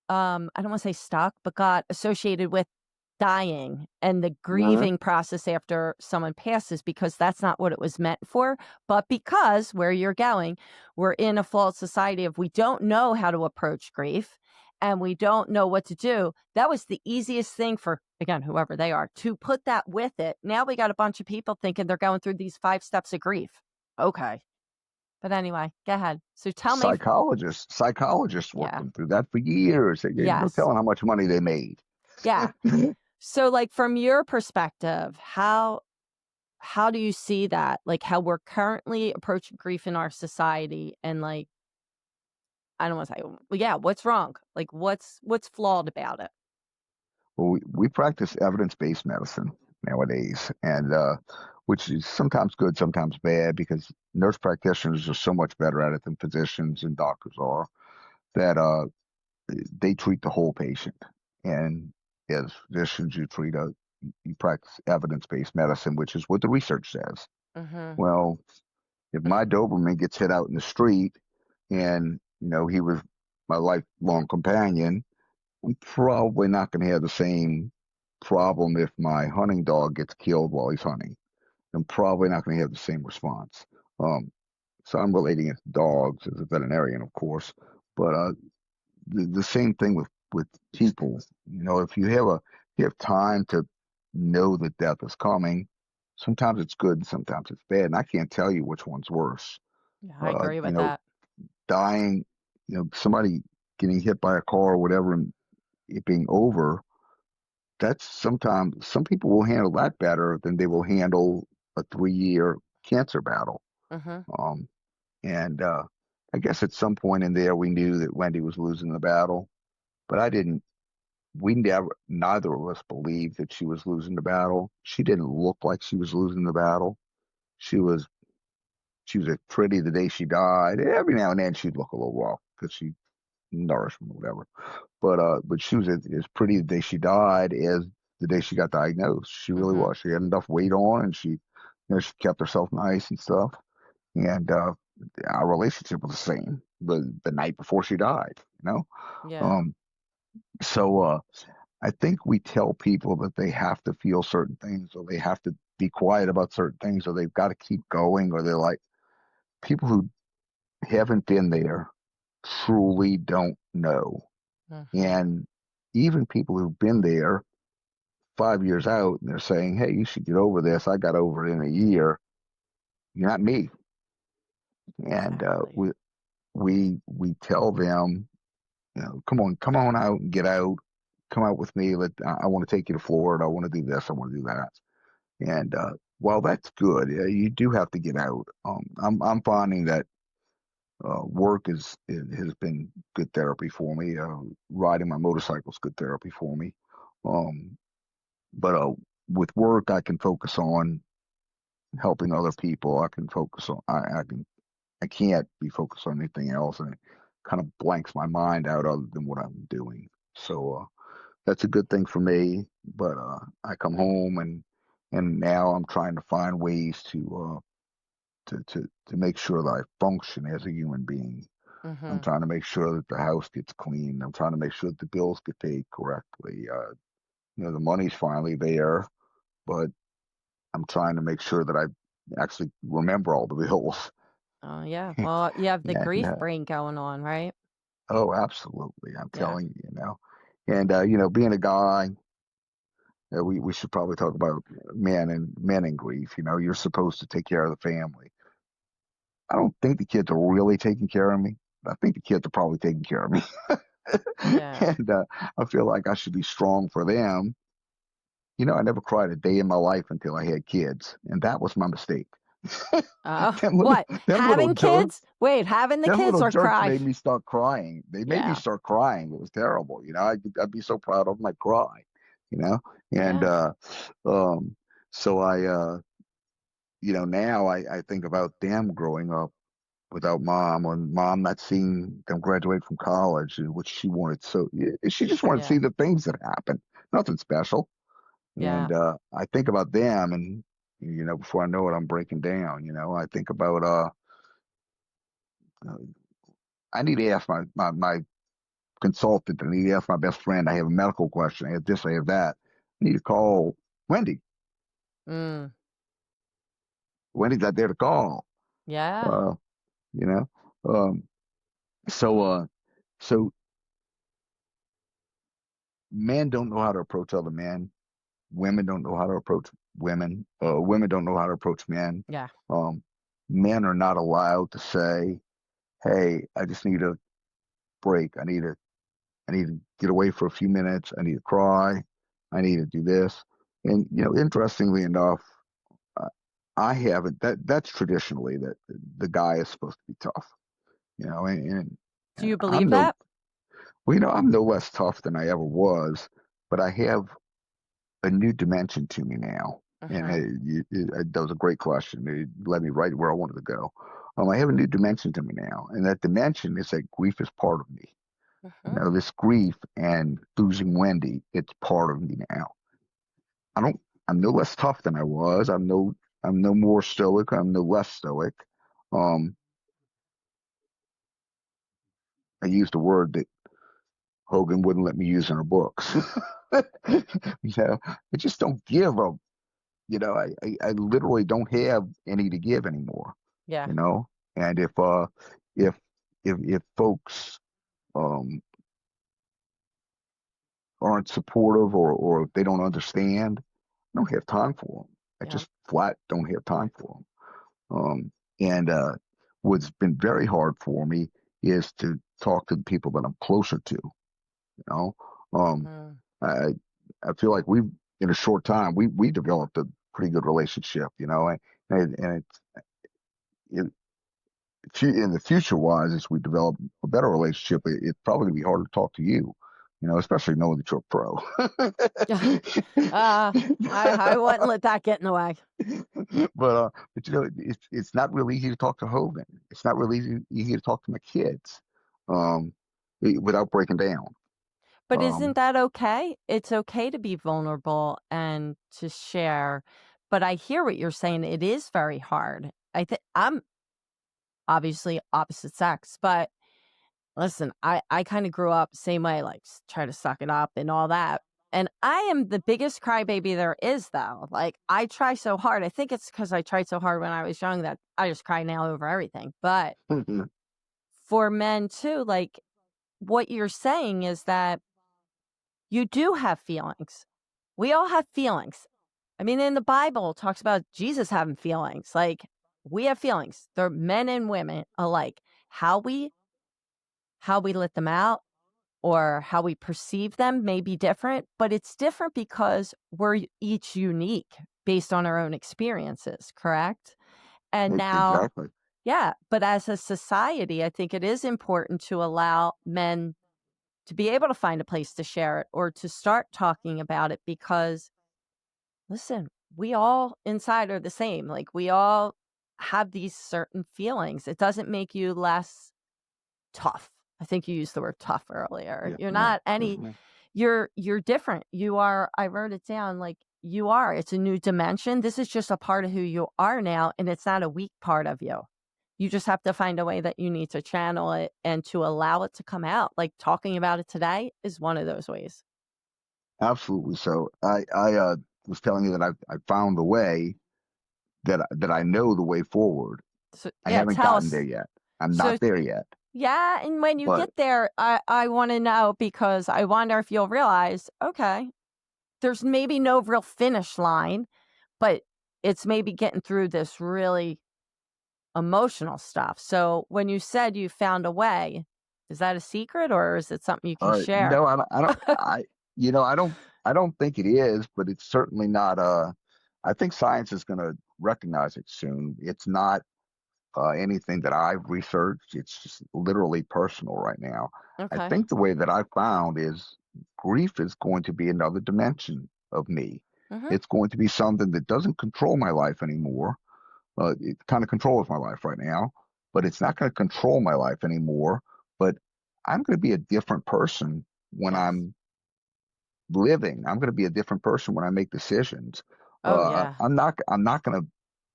I don't want to say stuck, but got associated with dying and the Hmm. grieving process after someone passes, because that's not what it was meant for. But because where you're going, we're in a flawed society of we don't know how to approach grief and we don't know what to do. That was the easiest thing for, again, whoever they are, to put that with it. Now we got a bunch of people thinking they're going through these 5 steps of grief. Okay. But anyway, go ahead. So tell me. Psychologists worked Yeah. them through that for years. No Yes. telling how much money they made. Yeah. So, like, from your perspective, how do you see that? Like, how we're currently approaching grief in our society, and, like, I don't want to say, well, yeah, what's wrong? Like, what's flawed about it? Well, we practice evidence-based medicine nowadays, and which is sometimes good, sometimes bad, because nurse practitioners are so much better at it than physicians and doctors are. That they treat the whole patient, and as physicians, you practice evidence-based medicine, which is what the research says. Mhm. Well, if my Doberman gets hit out in the street, and he was my lifelong companion, I'm probably not going to have the same problem if my hunting dog gets killed while he's hunting. I'm probably not going to have the same response. Um, so I'm relating it to dogs as a veterinarian, of course, but the same thing with people. If you have time to know that death is coming, sometimes it's good and sometimes it's bad, and I can't tell you which one's worse. Yeah, I Uh, agree you with know, that. Dying, somebody getting hit by a car or whatever, and it being over, that's sometimes some people will handle that better than they will handle a 3-year cancer battle. Mhm. Um, and I guess at some point in there, we knew that Wendy was losing the battle, but I didn't. Neither of us believed that she was losing the battle. She didn't look like she was losing the battle. She was She was as pretty the day she died. Every now and then she'd look a little rough because she nourishment or whatever. But she was as pretty the day she died as the day she got diagnosed. She really Mm-hmm. was. She had enough weight on, and she kept herself nice and stuff. And our relationship was the same the night before she died. You know, Yeah. um, so I think we tell people that they have to feel certain things, or they have to be quiet about certain things, or they've got to keep going, or they're like people who haven't been there truly don't know. Mm-hmm. And even people who've been there 5 years out and they're saying, hey, you should get over this. I got over it in a year. You're not me. And Exactly. we tell them, come on out and get out. Come out with me. I want to take you to Florida. I want to do this. I want to do that. And while that's good, you do have to get out. I'm finding that work has been good therapy for me. Riding my motorcycle is good therapy for me. Um, but with work, I can focus on helping other people. I can focus on I can't be focused on anything else, and it kind of blanks my mind out other than what I'm doing. So that's a good thing for me. But I come home and now I'm trying to find ways to make sure that I function as a human being. I'm Mm-hmm. trying to make sure that the house gets clean. I'm trying to make sure that the bills get paid correctly. The money's finally there, but I'm trying to make sure that I actually remember all the bills. Oh, yeah. Well, you have the And grief brain going on, right? oh, absolutely, I'm Yeah. telling you. And being a guy, we should probably talk about men and grief. You're supposed to take care of the family. I don't think the kids are really taking care of me. I think the kids are probably taking care of me. Yeah. And I feel like I should be strong for them. I never cried a day in my life until I had kids, and that was my mistake. them little, What? them little Having kids? jerks, Wait, having the them kids little or jerks cry? made me start crying. They made me Yeah. start crying. It was terrible. I'd be so proud of them, I'd cry. You know, and Yeah. um, so now I think about them growing up without mom, or mom not seeing them graduate from college, which she wanted. So she just wanted to see Yeah. the things that happened. Nothing special. Yeah. And I think about them, and before I know it, I'm breaking down. I think about uh, I need to ask my consultant. I need to ask my best friend. I have a medical question. I have this. I have that. I need to call Wendy. Mm. Wendy's not there to call. Yeah. Uh, you know. Um, so so men don't know how to approach other men. Women don't know how to approach women. Women don't know how to approach men. Yeah. Um, Men are not allowed to say, "Hey, I just need a break. I need to get away for a few minutes. I need to cry. I need to do this." And interestingly enough, uh, I haven't. That's traditionally that the guy is supposed to be tough. Do And you I'm believe no, that? well, I'm no less tough than I ever was, but I have a new dimension to me now. And Mm-hmm. that was a great question. It led me right where I wanted to go. I have a new dimension to me now, and that dimension is that grief is part of me. Mm-hmm. This grief and losing Wendy, it's part of me now. I don't. I'm no less tough than I was. I'm no more stoic. I'm no less stoic. Um, I used a word that Hogan wouldn't let me use in her books. I just don't give a. I literally don't have any to give anymore. Yeah. You know, and if if folks um aren't supportive, or they don't understand, I don't have time for them. I Yeah. just flat don't have time for them. And what's been very hard for me is to talk to the people that I'm closer to. You know, um, Mm. I I feel like we've in a short time we developed a pretty good relationship. And it, in the future wise, as we develop a better relationship, it's probably gonna be harder to talk to you. especially knowing that you're a pro. I wouldn't let that get in the way. But it's not really easy to talk to Hogan. It's not really easy to talk to my kids, um, without breaking down. But isn't Um, that okay? It's okay to be vulnerable and to share. But I hear what you're saying. It is very hard. I think I'm obviously opposite sex, but listen, I kind of grew up same way, like try to suck it up and all that. And I am the biggest crybaby there is, though. Like I try so hard. I think it's because I tried so hard when I was young that I just cry now over everything. But for men too, like what you're saying is that you do have feelings. We all have feelings. I mean, in the Bible, it talks about Jesus having feelings. Like we have feelings. They're men and women alike. How we let them out or how we perceive them may be different, but it's different because we're each unique based on our own experiences, correct? And now, exactly. yeah, but as a society, I think it is important to allow men to be able to find a place to share it or to start talking about it because, listen, we all inside are the same. Like we all have these certain feelings. It doesn't make you less tough. I think you used the word tough earlier. Yeah, You're yeah, not any certainly. you're different. You are, I wrote it down, like you are. It's a new dimension. This is just a part of who you are now, and it's not a weak part of you. You just have to find a way that you need to channel it and to allow it to come out. Like talking about it today is one of those ways. Absolutely. So I was telling you that I found the way that I know the way forward. So I yeah, haven't tell gotten there us. yet. I'm So not there yet, yeah, and when you but get there, I want to know because I wonder if you'll realize, okay, there's maybe no real finish line, but it's maybe getting through this really emotional stuff. So when you said you found a way, is that a secret or is it something you can share? no, I don't think it is, but it's certainly not. I think science is going to recognize it soon. It's not anything that I've researched. It's just literally personal right now. I Okay. think the way that I found is grief is going to be another dimension of me. Mhm. It's going to be something that doesn't control my life anymore. It kind of controls my life right now, but it's not going to control my life anymore. But I'm going to be a different person when Yes. I'm living. I'm going to be a different person when I make decisions. Oh yeah. I'm not going to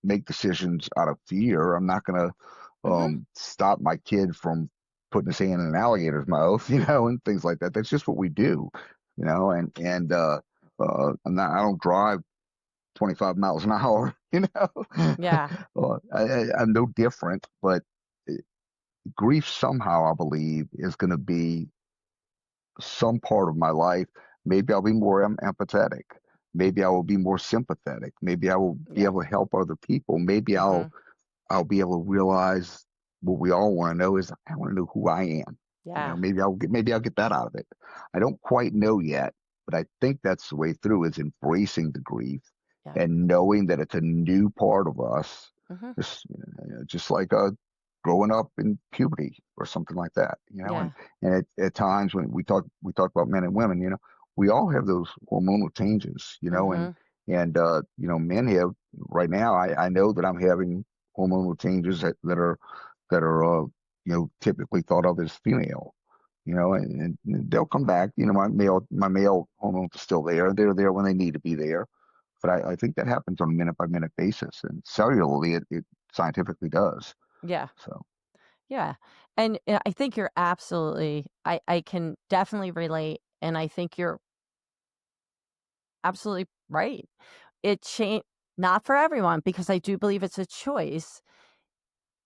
make decisions out of fear. I'm not going to Mhm. stop my kid from putting his hand in an alligator's mouth, and things like that. That's just what we do, I don't drive 25 miles an hour, Yeah. I'm no different, but uh, grief somehow, I believe, is going to be some part of my life. Maybe I'll be more empathetic. Maybe I will be more sympathetic. Maybe I will be Yeah. able to help other people. Maybe Mhm. I'll be able to realize what we all want to know is I want to know who I am. Yeah. Maybe I'll get that out of it. I don't quite know yet, but I think that's the way through is embracing the grief Yeah. and knowing that it's a new part of us, Mhm. just like growing up in puberty or something like that, Yeah. and at times when we talk about men and women, we all have those hormonal changes, Mhm. men have right now. I know that I'm having hormonal changes that are typically thought of as female, and they'll come back. My male hormones are still there. They're there when they need to be there. But I think that happens on a minute by minute basis, and cellularly, it scientifically does. Yeah. So Yeah. And I think you're absolutely I can definitely relate and I think you're absolutely right. It changed not for everyone because I do believe it's a choice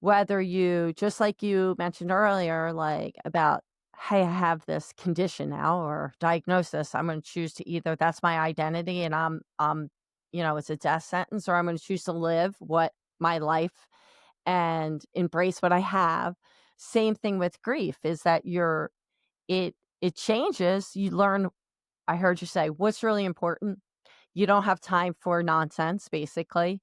whether you just like you mentioned earlier like about hey I have this condition now or diagnosis I'm going to choose to either that's my identity and I'm it's a death sentence or I'm going to choose to live what my life and embrace what I have. Same thing with grief is that it changes. You learn, I heard you say, what's really important. You don't have time for nonsense, basically.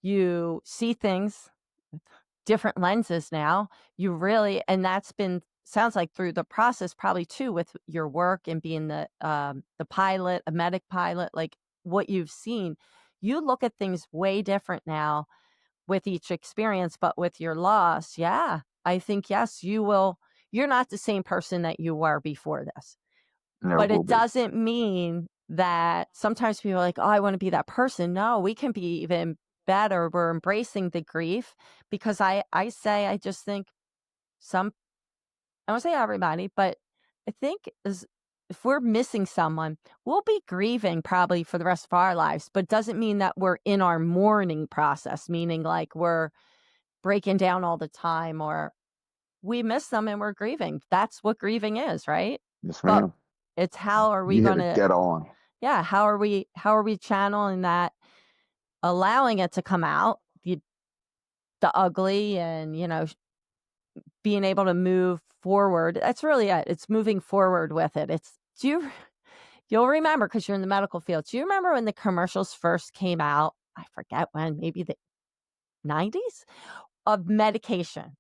You see things with different lenses now. You really, and that's been sounds like through the process probably too with your work and being the pilot, a medic pilot, like what you've seen, you look at things way different now with each experience. But with your loss, yeah, I think, yes, you're not the same person that you were before this. Never But will it be. doesn't mean that sometimes people are like, oh, I want to be that person. No, we can be even better. We're embracing the grief because I just think some, I won't say everybody, but I think if we're missing someone, we'll be grieving probably for the rest of our lives, but it doesn't mean that we're in our mourning process, meaning like we're breaking down all the time or we miss them and we're grieving. That's what grieving is, right? Yes, But ma'am. it's how are we You hit going it to, dead on. yeah, how are we channeling that, allowing it to come out, the ugly and, being able to move forward. That's really it. It's moving forward with it. You'll remember because you're in the medical field. Do you remember when the commercials first came out? I forget when, maybe the 90s of medication,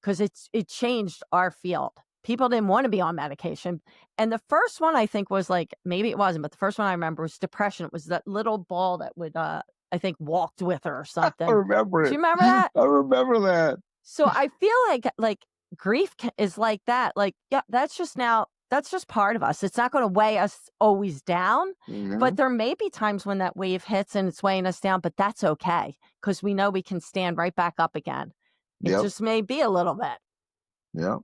because it changed our field. People didn't want to be on medication. And the first one I think was like, maybe it wasn't, but the first one I remember was depression. It was that little ball that would, I think walked with her or I something. remember Do it. you remember that? I remember that. So I feel like grief is like that. Like, yeah, that's just part of us. It's not going to weigh us always down, but Yeah. there may be times when that wave hits and it's weighing us down, but that's okay because we know we can stand right back up again. It Yep. just may be a little bit, Yep.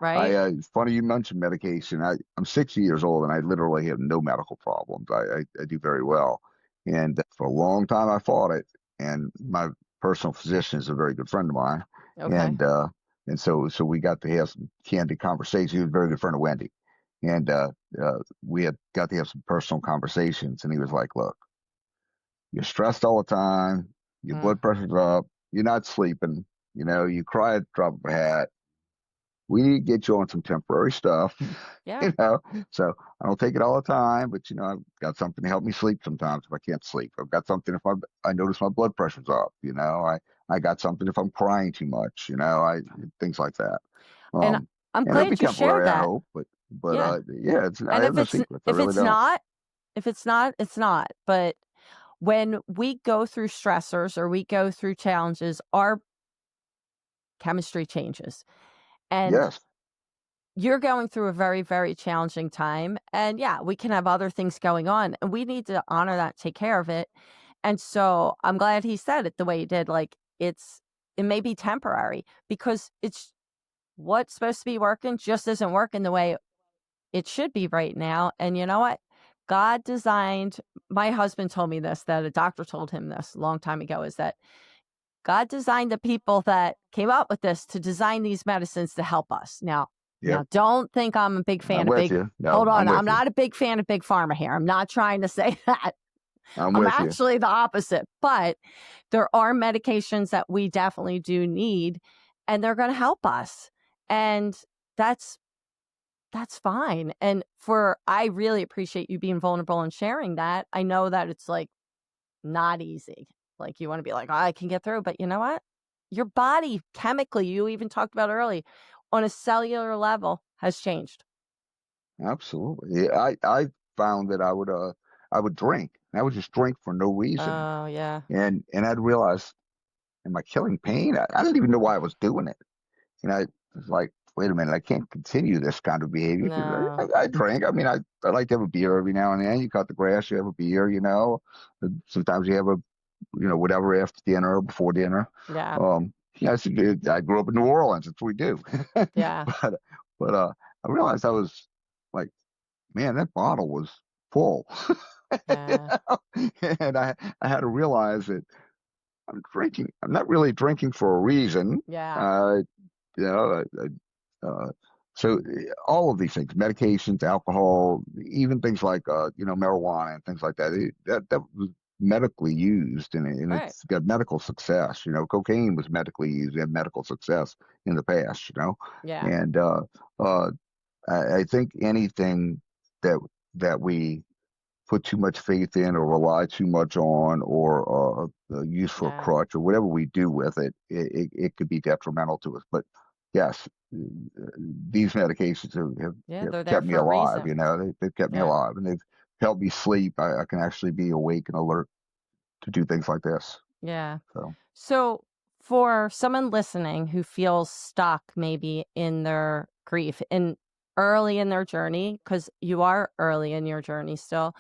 right? It's funny you mentioned medication. I'm 60 years old and I literally have no medical problems. I do very well. And for a long time I fought it. And my personal physician is a very good friend of mine. Okay. And so we got to have some candid conversations. He was a very good friend of Wendy. And we had got to have some personal conversations. And he was like, look, you're stressed all the time, your Mm, blood pressure's up, you're not sleeping, you cry at the drop of a hat. We need to get you on some temporary stuff, yeah. you know. So I don't take it all the time, but I've got something to help me sleep sometimes if I can't sleep. I've got something if I notice my blood pressure's up, I got something if I'm crying too much, I things like that. And Um, I'm and it'll be glad you shared temporary, I that. hope, but Yeah. yeah, I And have no secrets. I if really it's don't. not, it's not. But when we go through stressors or we go through challenges, our chemistry changes. And Yes. you're going through a very, very challenging time. And yeah, we can have other things going on and we need to honor that, take care of it. And so I'm glad he said it the way he did. Like it may be temporary because it's what's supposed to be working just isn't working the way it should be right now. And you know what? God designed, my husband told me this, that a doctor told him this a long time ago, is that God designed the people that came up with this to design these medicines to help us. Now Yep. don't think I'm a big fan I'm of with you. hold No, I'm on. I'm with you. not a big fan of big pharma here. I'm not trying to say that. I'm I'm with you. actually the opposite, but there are medications that we definitely do need and they're going to help us. And that's fine. And I really appreciate you being vulnerable and sharing that. I know that it's like not easy. Like you want to be like, oh, I can get through, but you know what? Your body chemically, you even talked about early, on a cellular level has changed. Absolutely. Yeah, I found that I would drink. I would just drink for no reason. Oh, yeah. And I'd realize, am I killing pain? I didn't even know why I was doing it. And I was like, wait a minute, I can't continue this kind of behavior because No. I drank. I mean, I like to have a beer every now and then. You cut the grass, you have a beer, And sometimes you have whatever after dinner or before dinner. Yeah. I grew up in New Orleans. That's what we do. Yeah. But I realized I was like, man, that bottle was full. You Yeah. And I had to realize that I'm drinking. I'm not really drinking for a reason. Yeah. Uh, you know, so all of these things, medications, alcohol, even things like marijuana and things like that, that was medically used and Right. it's got medical success. Cocaine was medically used and medical success in the past. Yeah. And uh, I think anything that we put too much faith in or rely too much on or use for a Yeah. crutch or whatever we do with it, it could be detrimental to us. But yes, these medications have they're there kept me for a alive. reason. They've kept me Yeah. alive, and they've helped me sleep. I can actually be awake and alert to do things like this. Yeah. So, So, for someone listening who feels stuck maybe in their grief and early in their journey, because you are early in your journey still,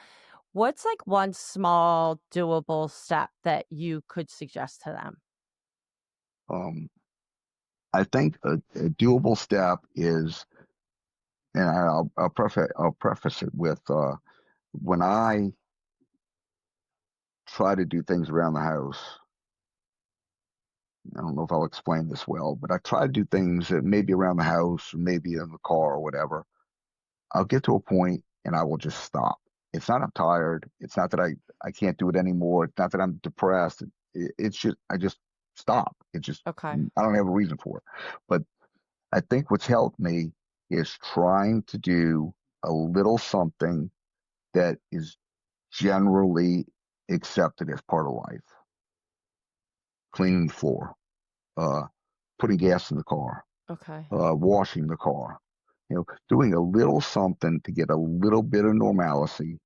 what's like one small doable step that you could suggest to them? um, I think a doable step is, and I'll preface it with when I try to do things around the house. I don't know if I'll explain this well, but I try to do things that maybe around the house, maybe in the car or whatever. I'll get to a point and I will just stop. It's not I'm tired. It's not that I can't do it anymore. It's not that I'm depressed. It's just I just stop. It just Okay. I don't have a reason for it. But I think what's helped me is trying to do a little something that is generally accepted as part of life. Cleaning the floor, uh, putting gas in the car, Okay. washing the car, doing a little something to get a little bit of normalcy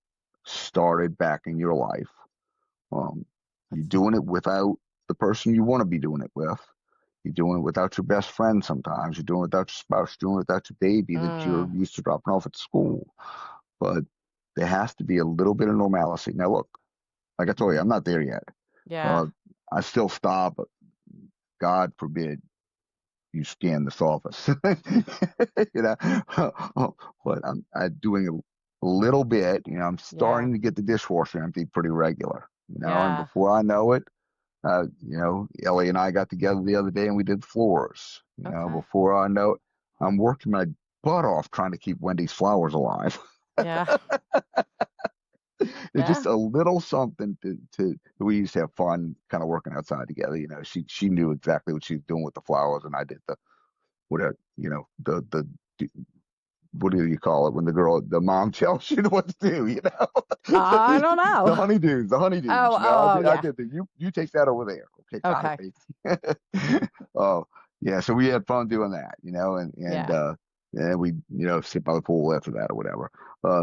started back in your life. Um, you're That's doing it without the person you want to be doing it with. You're doing it without your best friend sometimes. You're doing it without your spouse. You're doing it without your baby that you're mm, used to dropping off at school. But there has to be a little bit of normalcy. Now, look, like I told you, I'm not there yet. yeah. Uh, I still stop. God forbid you scan this office. you know, but I'm doing a little bit. I'm Yeah. starting to get the dishwasher empty pretty regular. And Yeah. before I know it, Ellie and I got together the other day and we did floors. Okay. Before I know it, I'm working my butt off trying to keep Wendy's flowers alive. Yeah. It's Yeah. just a little something to we used to have fun kind of working outside together. She knew exactly what she was doing with the flowers, and I did the whatever, the what do you call it when the mom tells you what to do, I don't the know. honeydews. Oh, oh, I yeah. did the you take that over there. Okay, got Okay. it, baby. Oh, yeah. So we had fun doing that, Yeah. and we, sit by the pool after that or whatever.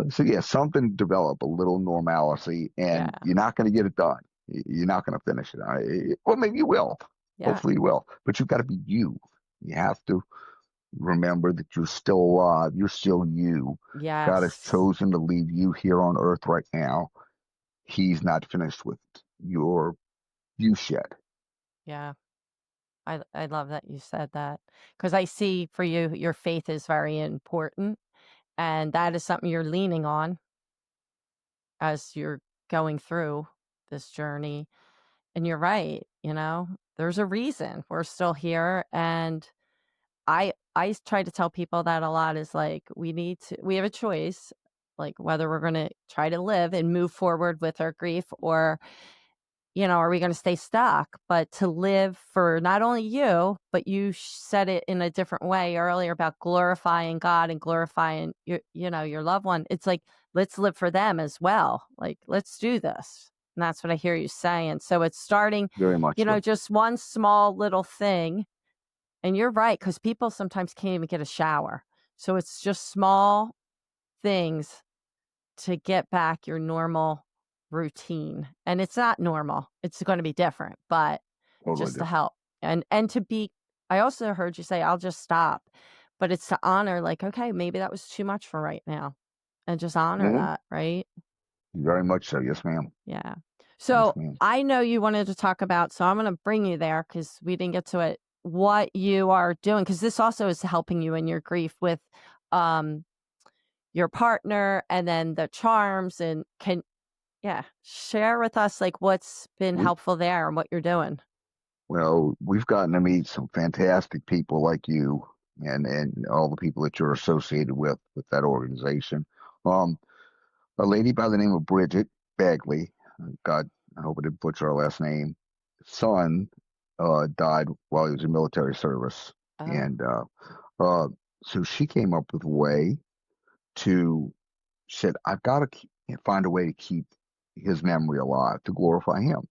So yeah, something develop a little normalcy, Yeah. and you're not going to get it done. You're not going to finish it. Well, maybe you will. Yeah. Hopefully you will. But you've got to be you. You have to remember that you're still alive. You're still you. God has Yes. chosen to leave you here on earth right now. He's not finished with your use yet. Yeah. I love that you said that because I see for you, your faith is very important. And that is something you're leaning on as you're going through this journey. And you're right, there's a reason we're still here. And I try to tell people that a lot is like we have a choice, like whether we're gonna try to live and move forward with our grief or are we going to stay stuck? But to live for not only you, but you said it in a different way earlier about glorifying God and glorifying your loved one. It's like, let's live for them as well. Like, let's do this. And that's what I hear you saying. So it's starting, Very much so. just one small little thing. And you're right, because people sometimes can't even get a shower. So it's just small things to get back your normal routine. And it's not normal. It's going to be different, but Totally just to different. help. And to be I also heard you say I'll just stop. But it's to honor like, okay, maybe that was too much for right now. And just honor Hmm. that, right? Very much so. Yes, ma'am. Yeah. Yes, So ma'am. I know you wanted to talk about, so I'm going to bring you there because we didn't get to it, what you are doing, because this also is helping you in your grief with um your partner and then the charms and yeah, share with us like what's been We helpful there and what you're doing. Well, we've gotten to meet some fantastic people like you and all the people that you're associated with that organization. Um, a lady by the name of Bridget Bagley. God, I hope I didn't butcher her last name. Son died while he was in military service, Oh, and uh, so she came up with a way to said, "I've got to find a way to keep his memory alive, to glorify him."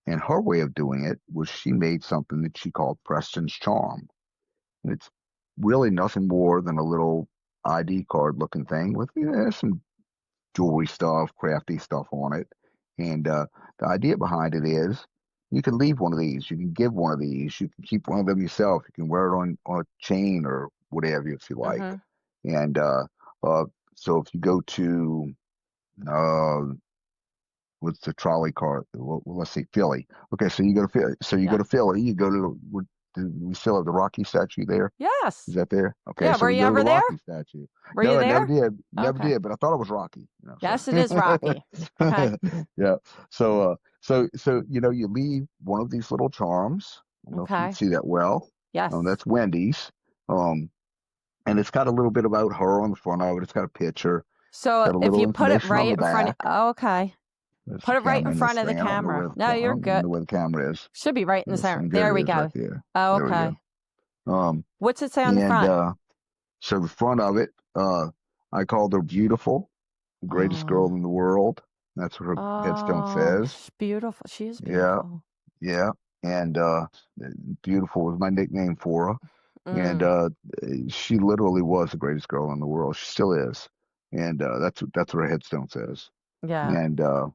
And her way of doing it was she made something that she called Preston's Charm. And it's really nothing more than a little ID card looking thing with some jewelry stuff, crafty stuff on it. And the idea behind it is you can leave one of these, you can give one of these, you can keep one of them yourself, you can wear it on a chain or whatever if you like. Mm-hmm. And uh, so if you go to uh, what's the trolley car? Well, let's see, Philly. Okay, so you go to Philly. So you go Yeah. to Philly. You go to we still have the Rocky statue there. Yes. Is that there? Okay, Yeah. so Were we you go to the ever there? Rocky statue. Were No, you I never there? did. Never Okay. did, but I thought it was Rocky. Yes, it is Rocky. Okay. Yeah. So you leave one of these little charms. I don't know if you can Okay. see that well. Yes. That's Wendy's. Um, and it's got a little bit about her on the front of it. It's got a picture. It's So got a if little you put it information on right the in front of, back. oh, okay. There's Put the it right in camera in this front of the thing. I don't know camera. where the No, I you're don't even good. know where the camera is. Should be right in the This center. thing, there There we it is, right go. there. Oh, There we okay. go. What's it say on the And front? so the front of it, I called her beautiful, the greatest girl Oh, in the world. That's what her headstone oh, says. she's beautiful. She is Yeah, beautiful. yeah. And beautiful was my nickname for her. And Mm, she literally was the greatest girl in the world. She still is. And that's what her headstone says. yeah. And uh,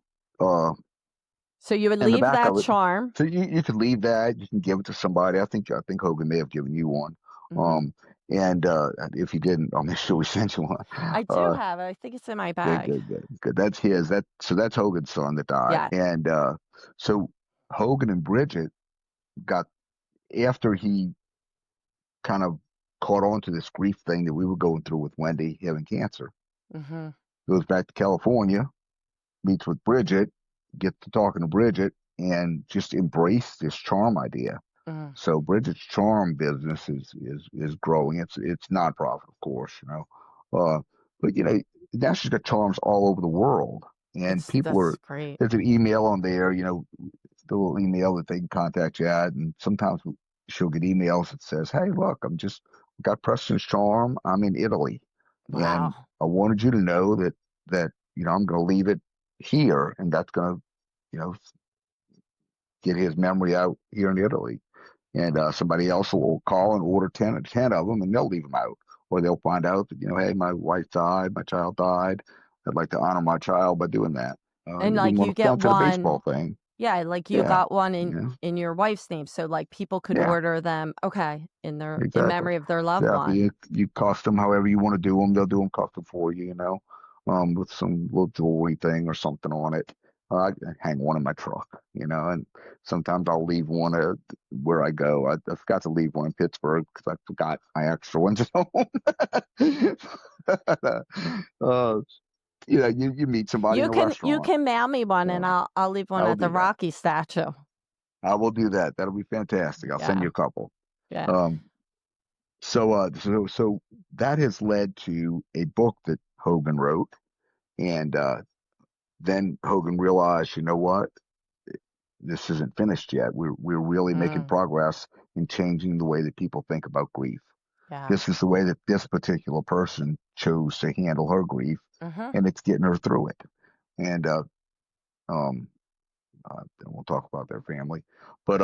So you would and the leave back that of it. charm. So you could leave that. You can give it to somebody. I think Hogan may have given you one. Hmm. Um, and if he didn't, I'll make sure we sent you one. I do Uh, have it. I think it's in my good, bag. good, good, good. That's his. That's Hogan's son that died. Yeah. And so Hogan and Bridget got after he kind of caught on to this grief thing that we were going through with Wendy having cancer. Hmm. Goes back to California, meets with Bridget, gets to talking to Bridget, and just embrace this charm idea. Mm. So Bridget's charm business is growing. It's nonprofit, of course, but now she's got charms all over the world, and people That's are. great. There's an email on there, the little email that they can contact you at, and sometimes she'll get emails that says, "Hey, look, got Preston's charm. I'm in Italy, and Wow. I wanted you to know that I'm going to leave it here, and that's going to you know get his memory out here in Italy." And somebody else will call and order 10 of them, and they'll leave them out, or they'll find out that hey, my wife died, my child died. I'd like to honor my child by doing that. And You'll leave like them on you the get front of the one, baseball thing. yeah, like you Yeah, got one yeah, in your wife's name. So like people could yeah, order them, okay, in exactly. memory of their loved Exactly. one. You custom however you want to do them. They'll do them custom for you, with some little jewelry thing or something on it. I hang one in my truck, and sometimes I'll leave one where I go. I forgot to leave one in Pittsburgh because I forgot my extra ones at home. uh, you meet somebody in a You restaurant. can mail me one and Uh, I'll leave I one will at the do that. Rocky statue. I will do that. That'll be fantastic. I'll send Yeah. you a couple. Yeah. Um, so that has led to a book that Hogan wrote, and then Hogan realized, you know what, this isn't finished yet. We're really making Mm, progress in changing the way that people think about grief. yeah. This is the way that this particular person chose to handle her grief, Hmm. and it's getting her through it. And um, then we'll talk about their family, but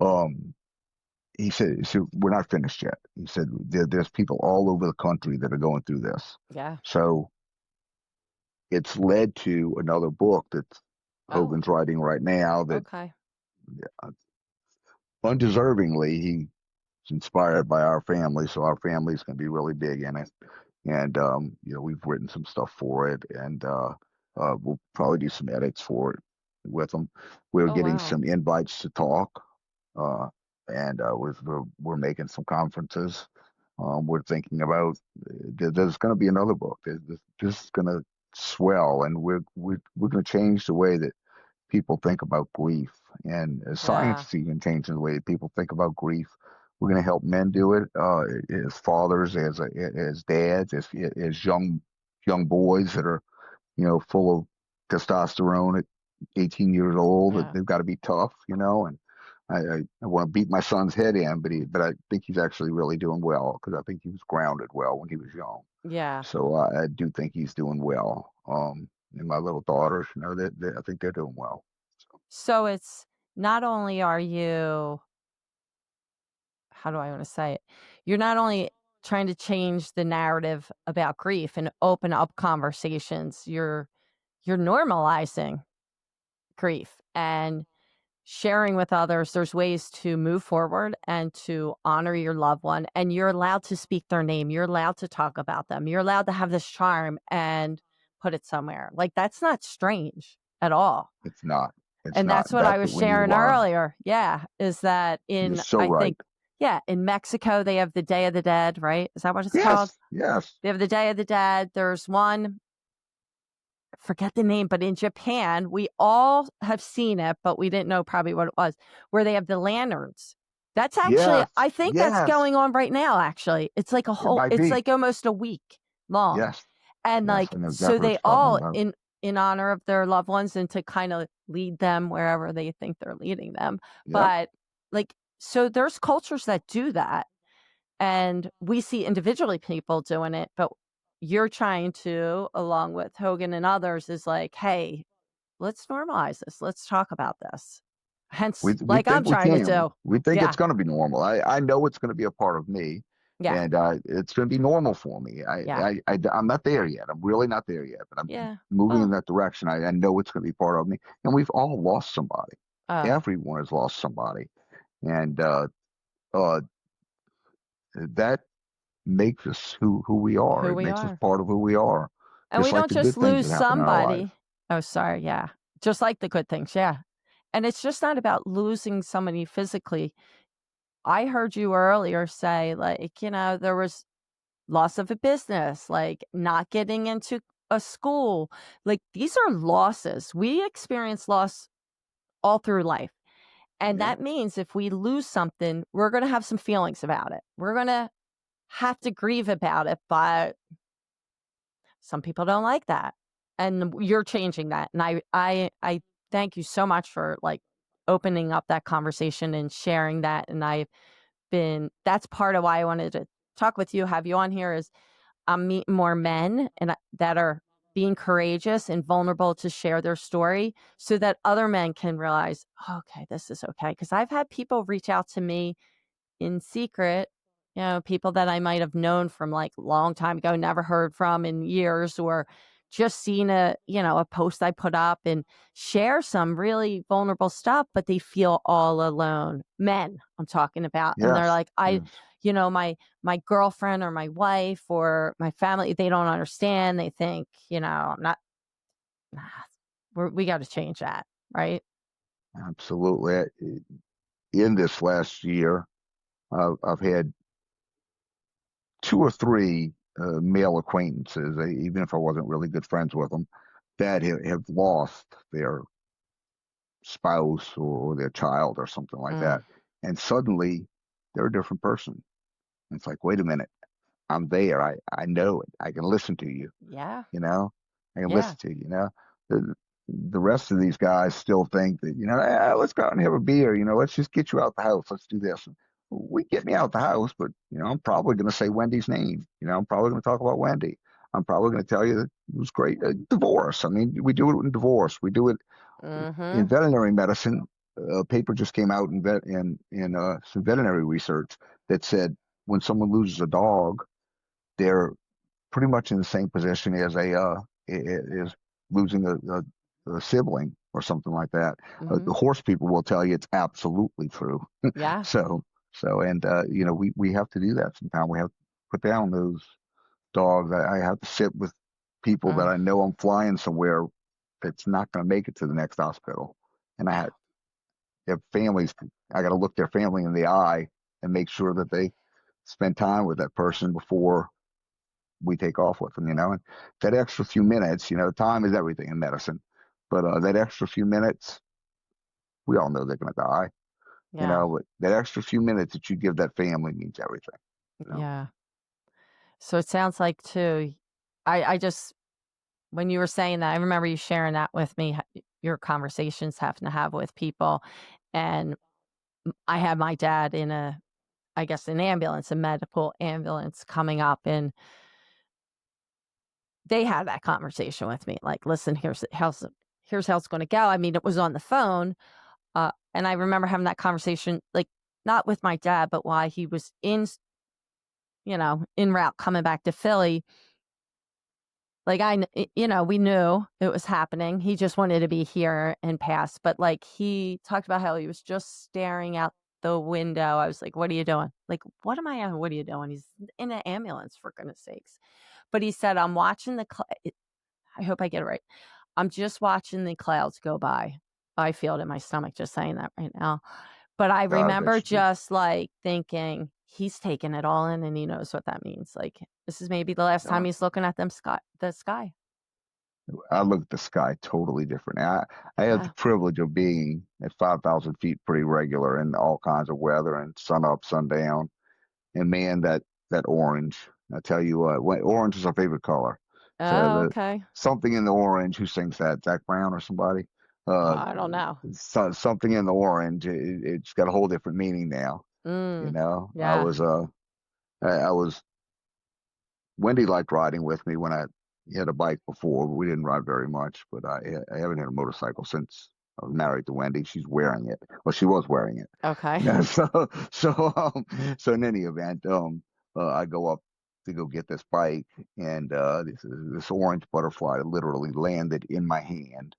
um, he said, so we're not finished yet. He said, there's people all over the country that are going through this. Yeah. So it's led to another book that Oh, Hogan's writing right now that okay. uh, undeservingly he's inspired by our family. So our family's going to be really big in it. And, we've written some stuff for it, and we'll probably do some edits for it with them. We're Oh, getting wow. some invites to talk, uh, and we're making some conferences. We're thinking about there's going to be another book. This is going to swell, and we're going to change the way that people think about grief, and Yeah. science is even changing the way that people think about grief. We're going to help men do it, as fathers, as dads, as young boys that are full of testosterone at 18 years old. That Yeah. they've got to be tough, and I want to beat my son's head in, but I think he's actually really doing well because I think he was grounded well when he was young. Yeah. So I do think he's doing well. And my little daughters, I think they're doing well. So, So it's not only are you, how do I want to say it? You're not only trying to change the narrative about grief and open up conversations. You're normalizing grief and sharing with others. There's ways to move forward and to honor your loved one, and you're allowed to speak their name. You're allowed to talk about them. You're allowed to have this charm and put it somewhere. Like, that's not strange at all. It's not. It's And not. that's what I That's was what we need to sharing learn. earlier. Yeah. Is that You're in, so I right. think, yeah, in Mexico, they have the Day of the Dead, right? Is that what it's called? Yes. Yes. They have the Day of the Dead. There's one, I forget the name, but in Japan, we all have seen it, but we didn't know probably what it was, where they have the lanterns. That's actually, Yes. I think that's Yes. going on right now, actually. It's like a It whole, might it's be. like almost a week long. Yes. And Yes. like, I know so exactly what they you're talking all, about. in honor of their loved ones and to kind of lead them wherever they think they're leading them. Yep. But like, so there's cultures that do that. And we see individually people doing it, but you're trying to, along with Hogan and others, is like, hey, let's normalize this. Let's talk about this. Hence, We like I'm think we trying to can. do. We think Yeah. it's going to be normal. I know it's going to be a part of me, Yeah. and it's going to be normal for me. Yeah. I'm not there yet. I'm really not there yet, but I'm Yeah. moving in Well, that direction. I know it's going to be part of me, and we've all lost somebody. Everyone has lost somebody, and uh, that makes us who we are. who It we makes us are. part of who we are, And we just like don't the just good things lose that happen in our life. somebody. Oh, sorry. Yeah. Just like the good things. Yeah. And it's just not about losing somebody physically. I heard you earlier say, like, there was loss of a business, like not getting into a school. Like, these are losses. We experience loss all through life. And Yeah. that means if we lose something, we're going to have some feelings about it. We're going to have to grieve about it, but some people don't like that. And you're changing that. And I thank you so much for like opening up that conversation and sharing that. And that's part of why I wanted to talk with you, have you on here, is I'm meeting more men that are being courageous and vulnerable to share their story so that other men can realize, okay, this is okay. Because I've had people reach out to me in secret, people that I might have known from like long time ago, never heard from in years, or just seen a post I put up and share some really vulnerable stuff, but they feel all alone. Men, I'm talking about. And they're Yes. like, Yes. my girlfriend or my wife or my family, they don't understand. They think, I'm not, we got to change that. Right. Absolutely. In this last year, I've had two or three male acquaintances, even if I wasn't really good friends with them, that have lost their spouse or their child or something like Mm, that. And suddenly they're a different person. It's like, wait a minute, I'm there. I know it. I can listen to you, yeah. you know, I can Yeah. listen to you, the rest of these guys still think that, let's go out and have a beer, let's just get you out the house. Let's do this. We get me out the house, but, I'm probably going to say Wendy's name. I'm probably going to talk about Wendy. I'm probably going to tell you that it was great. Divorce. I mean, we do it in divorce. We do it in Mm-hmm. veterinary medicine. A paper just came out in some veterinary research that said when someone loses a dog, they're pretty much in the same position as is losing a sibling or something like that. Mm-hmm. The horse people will tell you it's absolutely true. Yeah. So and we have to do that sometime. We have to put down those dogs. I have to sit with people that Mm. I know I'm flying somewhere that's not going to make it to the next hospital, and Yeah. have families. I got to look their family in the eye and make sure that they spend time with that person before we take off with them, and that extra few minutes, time is everything in medicine, but that extra few minutes, we all know they're going to die, Yeah. but that extra few minutes that you give that family means everything. Yeah. So it sounds like too, I just, when you were saying that, I remember you sharing that with me, your conversations having to have with people. And I had my dad in I guess, an ambulance, a medical ambulance coming up. And they had that conversation with me. Like, listen, here's how it's going to go. I mean, it was on the phone. And I remember having that conversation, like, not with my dad, but while he was in, en route coming back to Philly, like we knew it was happening. He just wanted to be here and pass. But like he talked about how he was just staring out the window. I was like, what are you doing? Like, what am I on? What are you doing? He's in an ambulance, for goodness sakes. But he said, I'm watching I hope I get it right. I'm just watching the clouds go by. I feel it in my stomach just saying that right now. But I I bet remember you do. just like thinking he's taking it all in and he knows what that means. Like this is maybe the last time he's looking at the sky. I look at the sky totally different. I have the Yeah. privilege of being at 5,000 feet pretty regular in all kinds of weather and sun up, sun down. And man, that orange, I tell you what, orange is our favorite color. So Oh, okay. something in the orange, who sings that? Zach Brown or somebody? Uh, I don't know. Something in the orange, it's got a whole different meaning now. Yeah. I was Wendy liked riding with me when I had a bike before, but we didn't ride very much. But I haven't had a motorcycle since I was married to Wendy. She's wearing it. Well, she was wearing it. Okay. So in any event, I go up to go get this bike, and this orange butterfly literally landed in my hand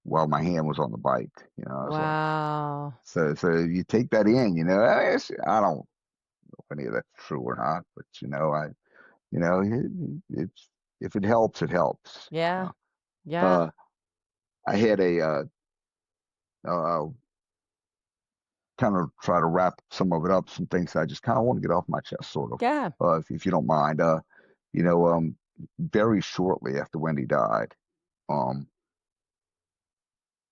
while my hand was on the bike. I was like, Wow. so you take that in, I don't know if any of that's true or not, but it's if it helps, it helps. Yeah. Yeah. Uh, I had uh, kind of try to wrap some of it up, some things that I just kind of want to get off my chest, sort of, Yeah. if you don't mind. You know, um, Very shortly after Wendy died, um,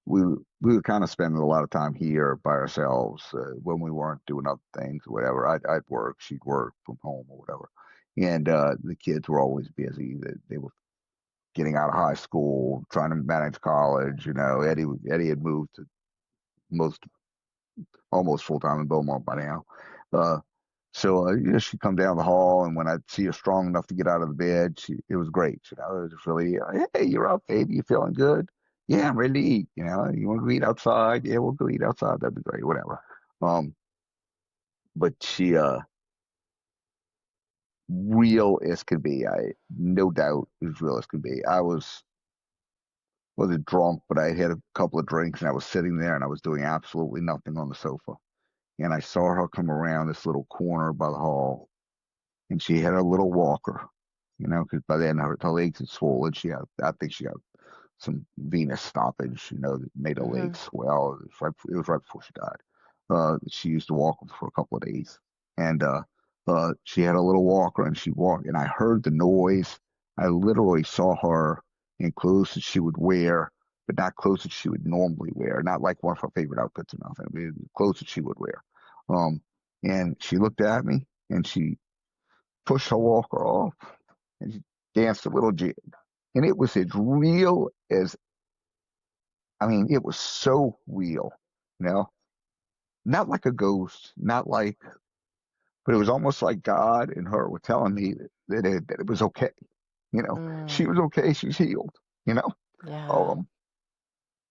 we we were kind of spending a lot of time here by ourselves when we weren't doing other things or whatever. I'd work, she'd work from home or whatever, and the kids were always busy. They were getting out of high school, trying to manage college. Eddie had moved to most almost full time in Beaumont by now. Uh, she'd come down the hall, and when I'd see her strong enough to get out of the bed, it was great. It was just really, hey, you're up, baby. You feeling good? Yeah, I'm ready to eat. You want to go eat outside? Yeah, we'll go eat outside. That'd be great. Whatever. Um, but she, real as could be. I no doubt as real as could be. I wasn't drunk, but I had a couple of drinks and I was sitting there and I was doing absolutely nothing on the sofa. And I saw her come around this little corner by the hall and she had a little walker, because by then her legs had swollen. I think she got some venous stoppage, that made her Mm-hmm. legs swell. It was right before she died. She used to walk for a couple of days, and she had a little walker, and she walked, and I heard the noise. I literally saw her in clothes that she would wear, but not clothes that she would normally wear, not like one of her favorite outfits or nothing. I mean, clothes that she would wear. Um, and she looked at me, and she pushed her walker off, and she danced a little jig, and it was as real as I mean, it was so real, you know, not like a ghost, not like, but it was almost like God and her were telling me that it was okay. She was okay. She's healed, you know. Yeah. Um,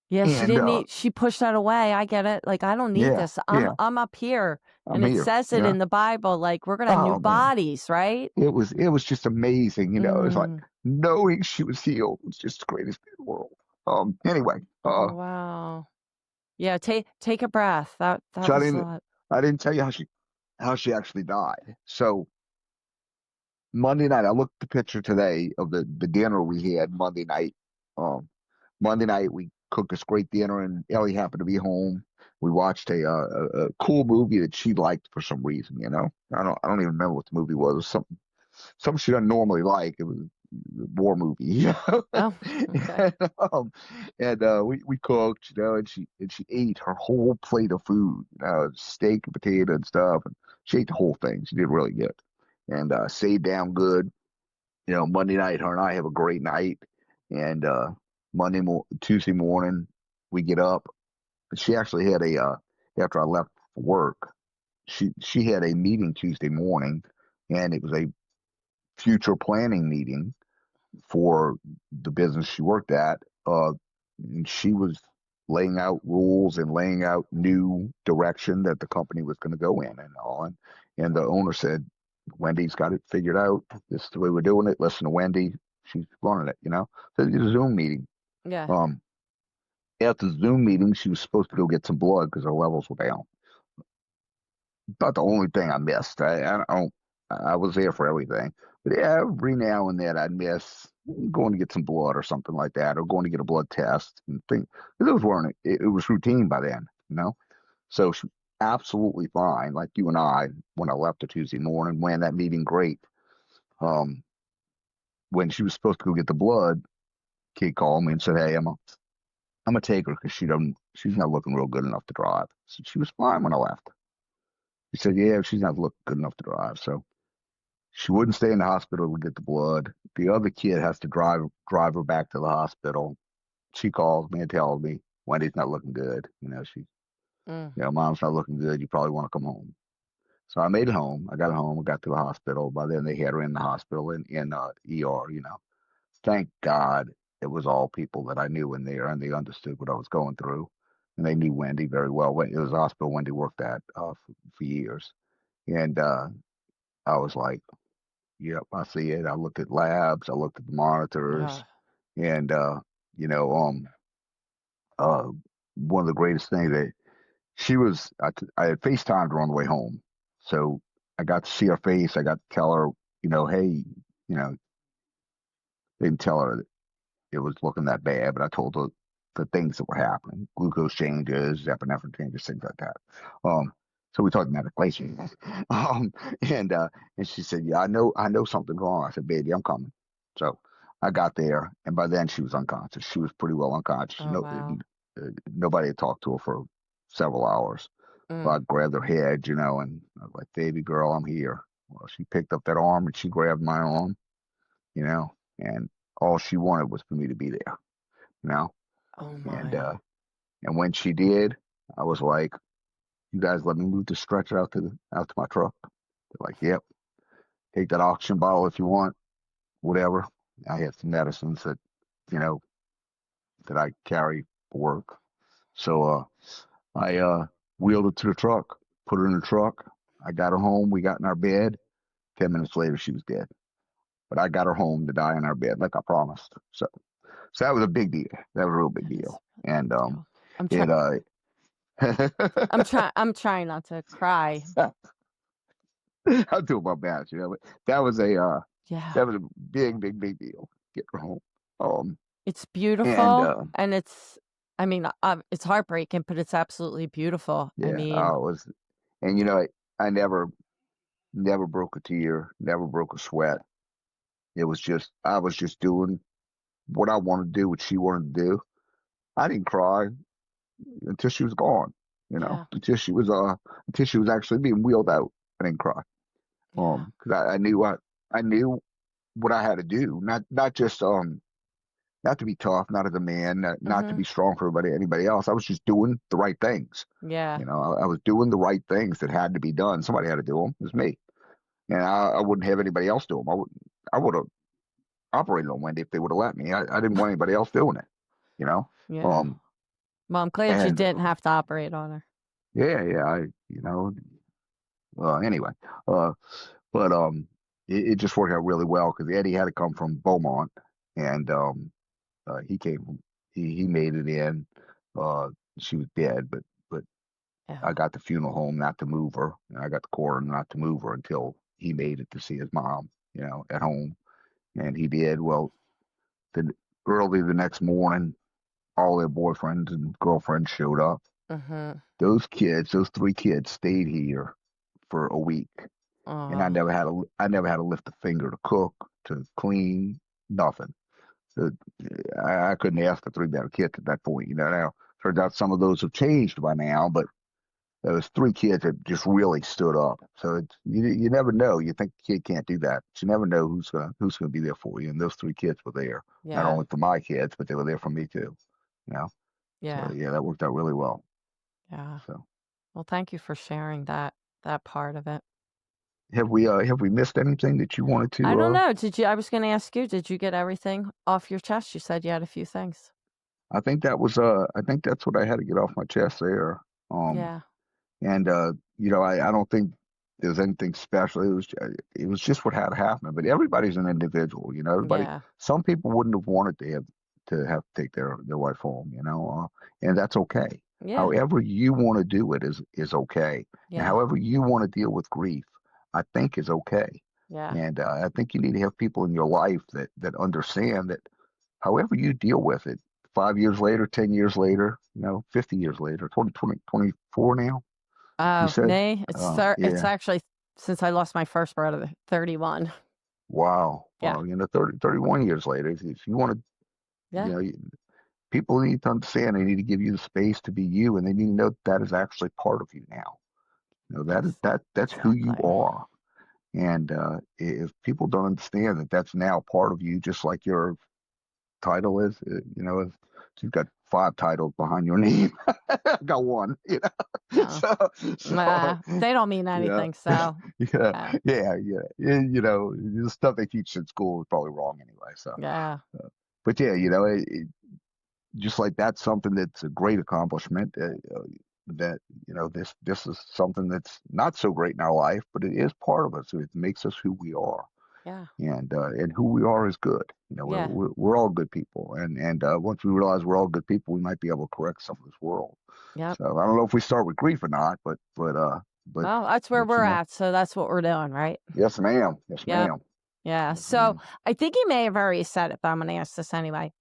Yeah, she and didn't need she pushed that away. I get it. Like I don't need yeah, this. I'm yeah, I'm up here I'm and it here. says it in the Bible like we're going to have new Oh man, bodies, right? it was just amazing. It's like Mm. knowing she was healed was just the greatest thing in the world. Anyway, Oh wow. Yeah, take a breath. That so I was a didn't, lot. I didn't tell you how she actually died. So Monday night, I looked at the picture today of the dinner we had Monday night. Monday night we cooked this great dinner, and Ellie happened to be home. We watched a cool movie that she liked for some reason. I don't even remember what the movie was. It was something she doesn't normally like. It was a war movie, Oh, okay. And we cooked, and she ate her whole plate of food, steak and potato and stuff, and she ate the whole thing. She did really good, and stayed down good. Monday night, her and I have a great night, and Tuesday morning we get up. She actually had after I left for work, she had a meeting Tuesday morning, and it was a future planning meeting for the business she worked at. And she was laying out rules and laying out new direction that the company was going to go in and all. And the owner said, Wendy's got it figured out. This is the way we're doing it. Listen to Wendy. She's running it, So it's a Zoom meeting. Yeah. Um, After the Zoom meeting, she was supposed to go get some blood because her levels were down. About the only thing I missed. I was there for everything, but yeah, every now and then I'd miss going to get some blood or something like that, or going to get a blood test and things. Those weren't. It was routine by then. So she absolutely fine, like you and I when I left her Tuesday morning. Ran that meeting great. Um, when she was supposed to go get the blood, kid called me and said, "Hey, I'm gonna take her because she's not looking real good enough to drive." So she was fine when I left. He said, "Yeah, she's not looking good enough to drive." So she wouldn't stay in the hospital to get the blood. The other kid has to drive her back to the hospital. She calls me and tells me Wendy's not looking good. Mm. Mom's not looking good. You probably want to come home. So I made it home. I got home. I got to the hospital. By then they had her in the hospital in ER. Thank God it was all people that I knew in there, and they understood what I was going through, and they knew Wendy very well. It was a hospital Wendy worked at for years, and I was like, "Yep, I see it." I looked at labs. I looked at the monitors, Ah. and you know, um, uh, one of the greatest things that she was, I had FaceTimed her on the way home, so I got to see her face. I got to tell her, hey, didn't tell her it was looking that bad, but I told her the things that were happening, glucose changes, epinephrine changes, things like that. Um, so we talked medication. um, and she said, "Yeah, I know something's wrong." I said, "Baby, I'm coming." So I got there, and by then she was unconscious. She was pretty well unconscious. Oh, wow. Nobody had talked to her for several hours. Well, I Mm. grabbed her head, and I was like, "Baby girl, I'm here." Well, she picked up that arm and she grabbed my arm, and all she wanted was for me to be there, you know. Oh, And my. when she did, I was like, "You guys let me move the stretcher out to my truck." They're like, "Yep, take that oxygen bottle if you want, whatever." I had some medicines you know that I carry for work, so I wheeled her to the truck, put her in the truck. I got her home. We got in our bed. 10 minutes later, she was dead. But I got her home to die in our bed, like I promised. So that was a big deal. That was a real big That is deal. a really And big deal. it I'm trying not to cry. I'll do my best, but that was Yeah. that was a big, big, big deal. Get her home. Um It's and beautiful, and I mean, it's heartbreaking, but it's absolutely beautiful. I yeah, mean, it was, and I never broke a tear, never broke a sweat. It was just I was just doing what I wanted to do, what she wanted to do. I didn't cry until she was gone, yeah, until she was actually being wheeled out. I didn't cry. yeah. Because I knew what I had to do, not to be tough, not as a man, not to Mhm. be strong for anybody else. I was just doing the right things. Yeah, I was doing the right things that had to be done. Somebody had to do them. It was me, and I wouldn't have anybody else do them. I would have operated on Wendy if they would have let me. I didn't want anybody else doing it. You know, yeah. um, Well, I'm glad you and didn't have to operate on her. yeah, yeah, well, anyway, uh, but it just worked out really well because Eddie had to come from Beaumont, and he came from he made it in. Uh, she was dead, but I Yeah, got the funeral home not to move her, and I got the coroner not to move her until he made it to see his mom, at home, and he did. Well, the early the next morning, all their boyfriends and girlfriends showed up. mhm. Those three kids, stayed here for a week, and Oh, I never had to lift a finger to cook, to clean, nothing. So I couldn't ask for three better kids at that point. Now turns out some of those have changed by now, but those three kids that just really stood up. So you never know. You think the kid can't do that, but you never know who's gonna be there for you. And those three kids were there, not yeah, only for my kids, but they were there for me too. You know. So yeah, yeah, that worked out really well. yeah. So Well, thank you for sharing that part of it. have we missed anything that you wanted I to don't know. I was going to ask you, did you get everything off your chest? You said you had a few things. I think that's what I had to get off my chest there. Um Yeah. and I don't think there was anything special. It was just what had to happen. But everybody's an individual, Everybody. Yeah. Some people wouldn't have wanted to have to take their wife home, and that's okay. Yeah. However you want to do it is okay, and Yeah. however you want to deal with grief, I think is okay. Yeah. And I think you need to have people in your life that understand that however you deal with it, 5 years later, 10 years later, 50 years later, 24 now. You said, Me, it's yeah. actually since I lost my first brother, 31. Wow. Yeah. Well, 31 years later, if you want to, Yeah. people need to understand they need to give you the space to be you, and they need to know that is actually part of you now. That's who you Exactly. are. And if people don't understand that that's now part of you, just like your title is, if you've got 5 titles behind your name, I got one, No. So, They don't mean yeah, anything, so yeah, yeah. the stuff they teach in school is probably wrong anyway. So, Yeah. but yeah, just like that's something that's a great accomplishment. That this is something that's not so great in our life, but it is part of us. So it makes us who we are, Yeah. and who we are is good. Yeah. We're all good people, and once we realize we're all good people, we might be able to correct some of this world. Yep. So I don't know if we start with grief or not, but Well, that's where we're you know, at, so that's what we're doing, right? yes, ma'am, yes, Yep. ma'am, Yeah. yes, So ma'am. I think you may have already said it, but I'm gonna ask this anyway.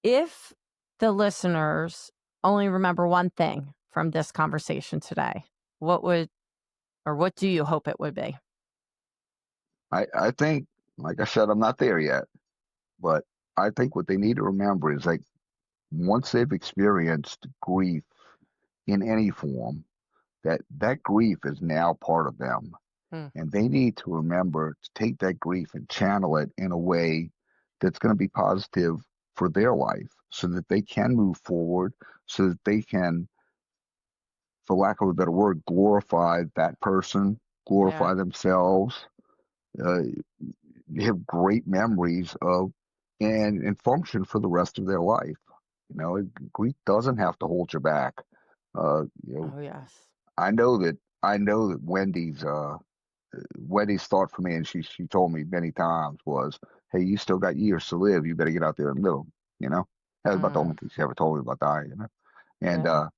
If the listeners only remember one thing from this conversation today, what do you hope it would be? I think, like I said, I'm not there yet, but I think what they need to remember is like once they've experienced grief in any form, that grief is now part of them. Hmm. And they need to remember to take that grief and channel it in a way that's going to be positive for their life so that they can move forward, so that they can, for lack of a better word, glorify that person, Yeah. glorify themselves, uh, have great memories of, and function for the rest of their life. Grief doesn't have to hold you back. Uh, you know, Oh yes. I know that Wendy's thought for me, and she told me many times was, "Hey, you still got years to live. You better get out there and live 'em," You know, that's about the Mm, only thing she ever told me about dying. And yeah.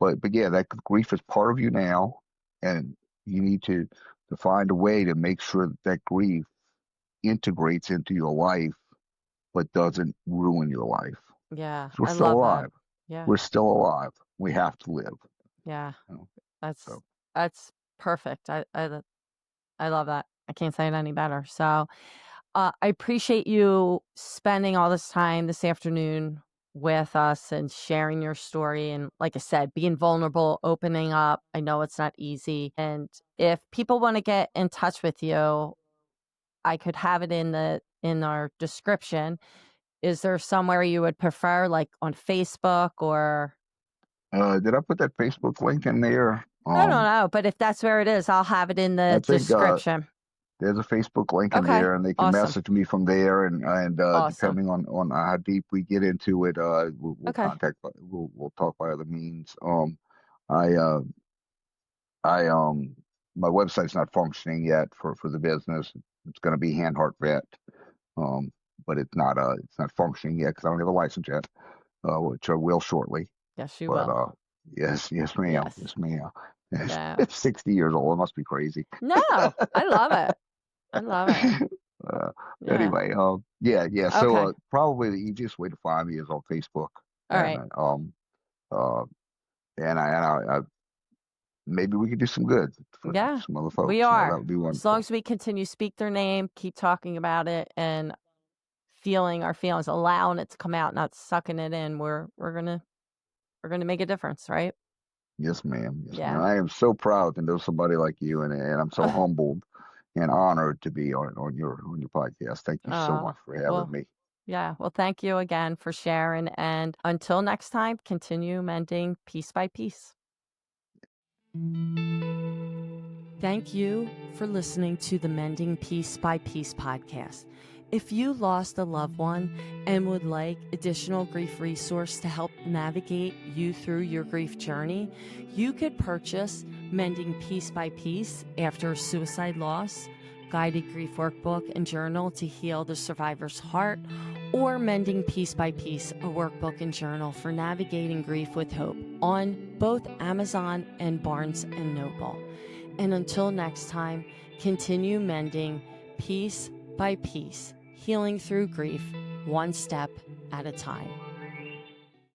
but yeah, that grief is part of you now, and you need to find a way to make sure that grief integrates into your life, but doesn't ruin your life. Yeah. 'Cause we're I still love that. alive. Yeah. We're still alive. We have to live. Yeah. You know? That's So that's perfect. I love that. I can't say it any better. So I appreciate you spending all this time this afternoon with us and sharing your story. And like I said, being vulnerable, opening up. I know it's not easy. And if people want to get in touch with you, I could have it in our description. Is there somewhere you would prefer, like on Facebook or? did I put that Facebook link in there? I don't know, but if that's where it is, I'll have it in I the think description. there's a Facebook link in Okay. there, and they can Awesome. message me from there. And Awesome. depending on how deep we get into it, we'll Okay. contact, we'll talk by other means. I I my website's not functioning yet for the business. It's going to be Hanhart Vet, um, but it's not functioning yet because I don't have a license yet, which I will shortly. Yes, you But will. yes, ma'am, Yes. yes, ma'am. Yeah. It's 60 years old. It must be crazy. No, I love it. I love it. uh, Yeah. anyway, yeah. So Okay. probably the easiest way to find me is on Facebook, All and right. uh, and I maybe we could do some good for Yeah, some other we folks. That are. would be As long wonderful. as we continue speak their name, keep talking about it and feeling our feelings, allowing it to come out, not sucking it in, we're gonna make a difference, right? Yes, ma'am. Yes, ma'am. Yeah. I am so proud to know somebody like you, and I'm so humbled and honored to be on your podcast. Thank you so Oh, much for having well, me. yeah. Well, thank you again for sharing. And until next time, continue mending piece by piece. Thank you for listening to the Mending Piece by Piece podcast. If you lost a loved one and would like additional grief resource to help navigate you through your grief journey, you could purchase Mending Piece by Piece After a Suicide Loss, Guided Grief Workbook and Journal to Heal the Survivor's Heart, or Mending Piece by Piece, a workbook and journal for navigating grief with hope on both Amazon and Barnes & Noble. And until next time, continue mending piece by piece, healing through grief, one step at a time.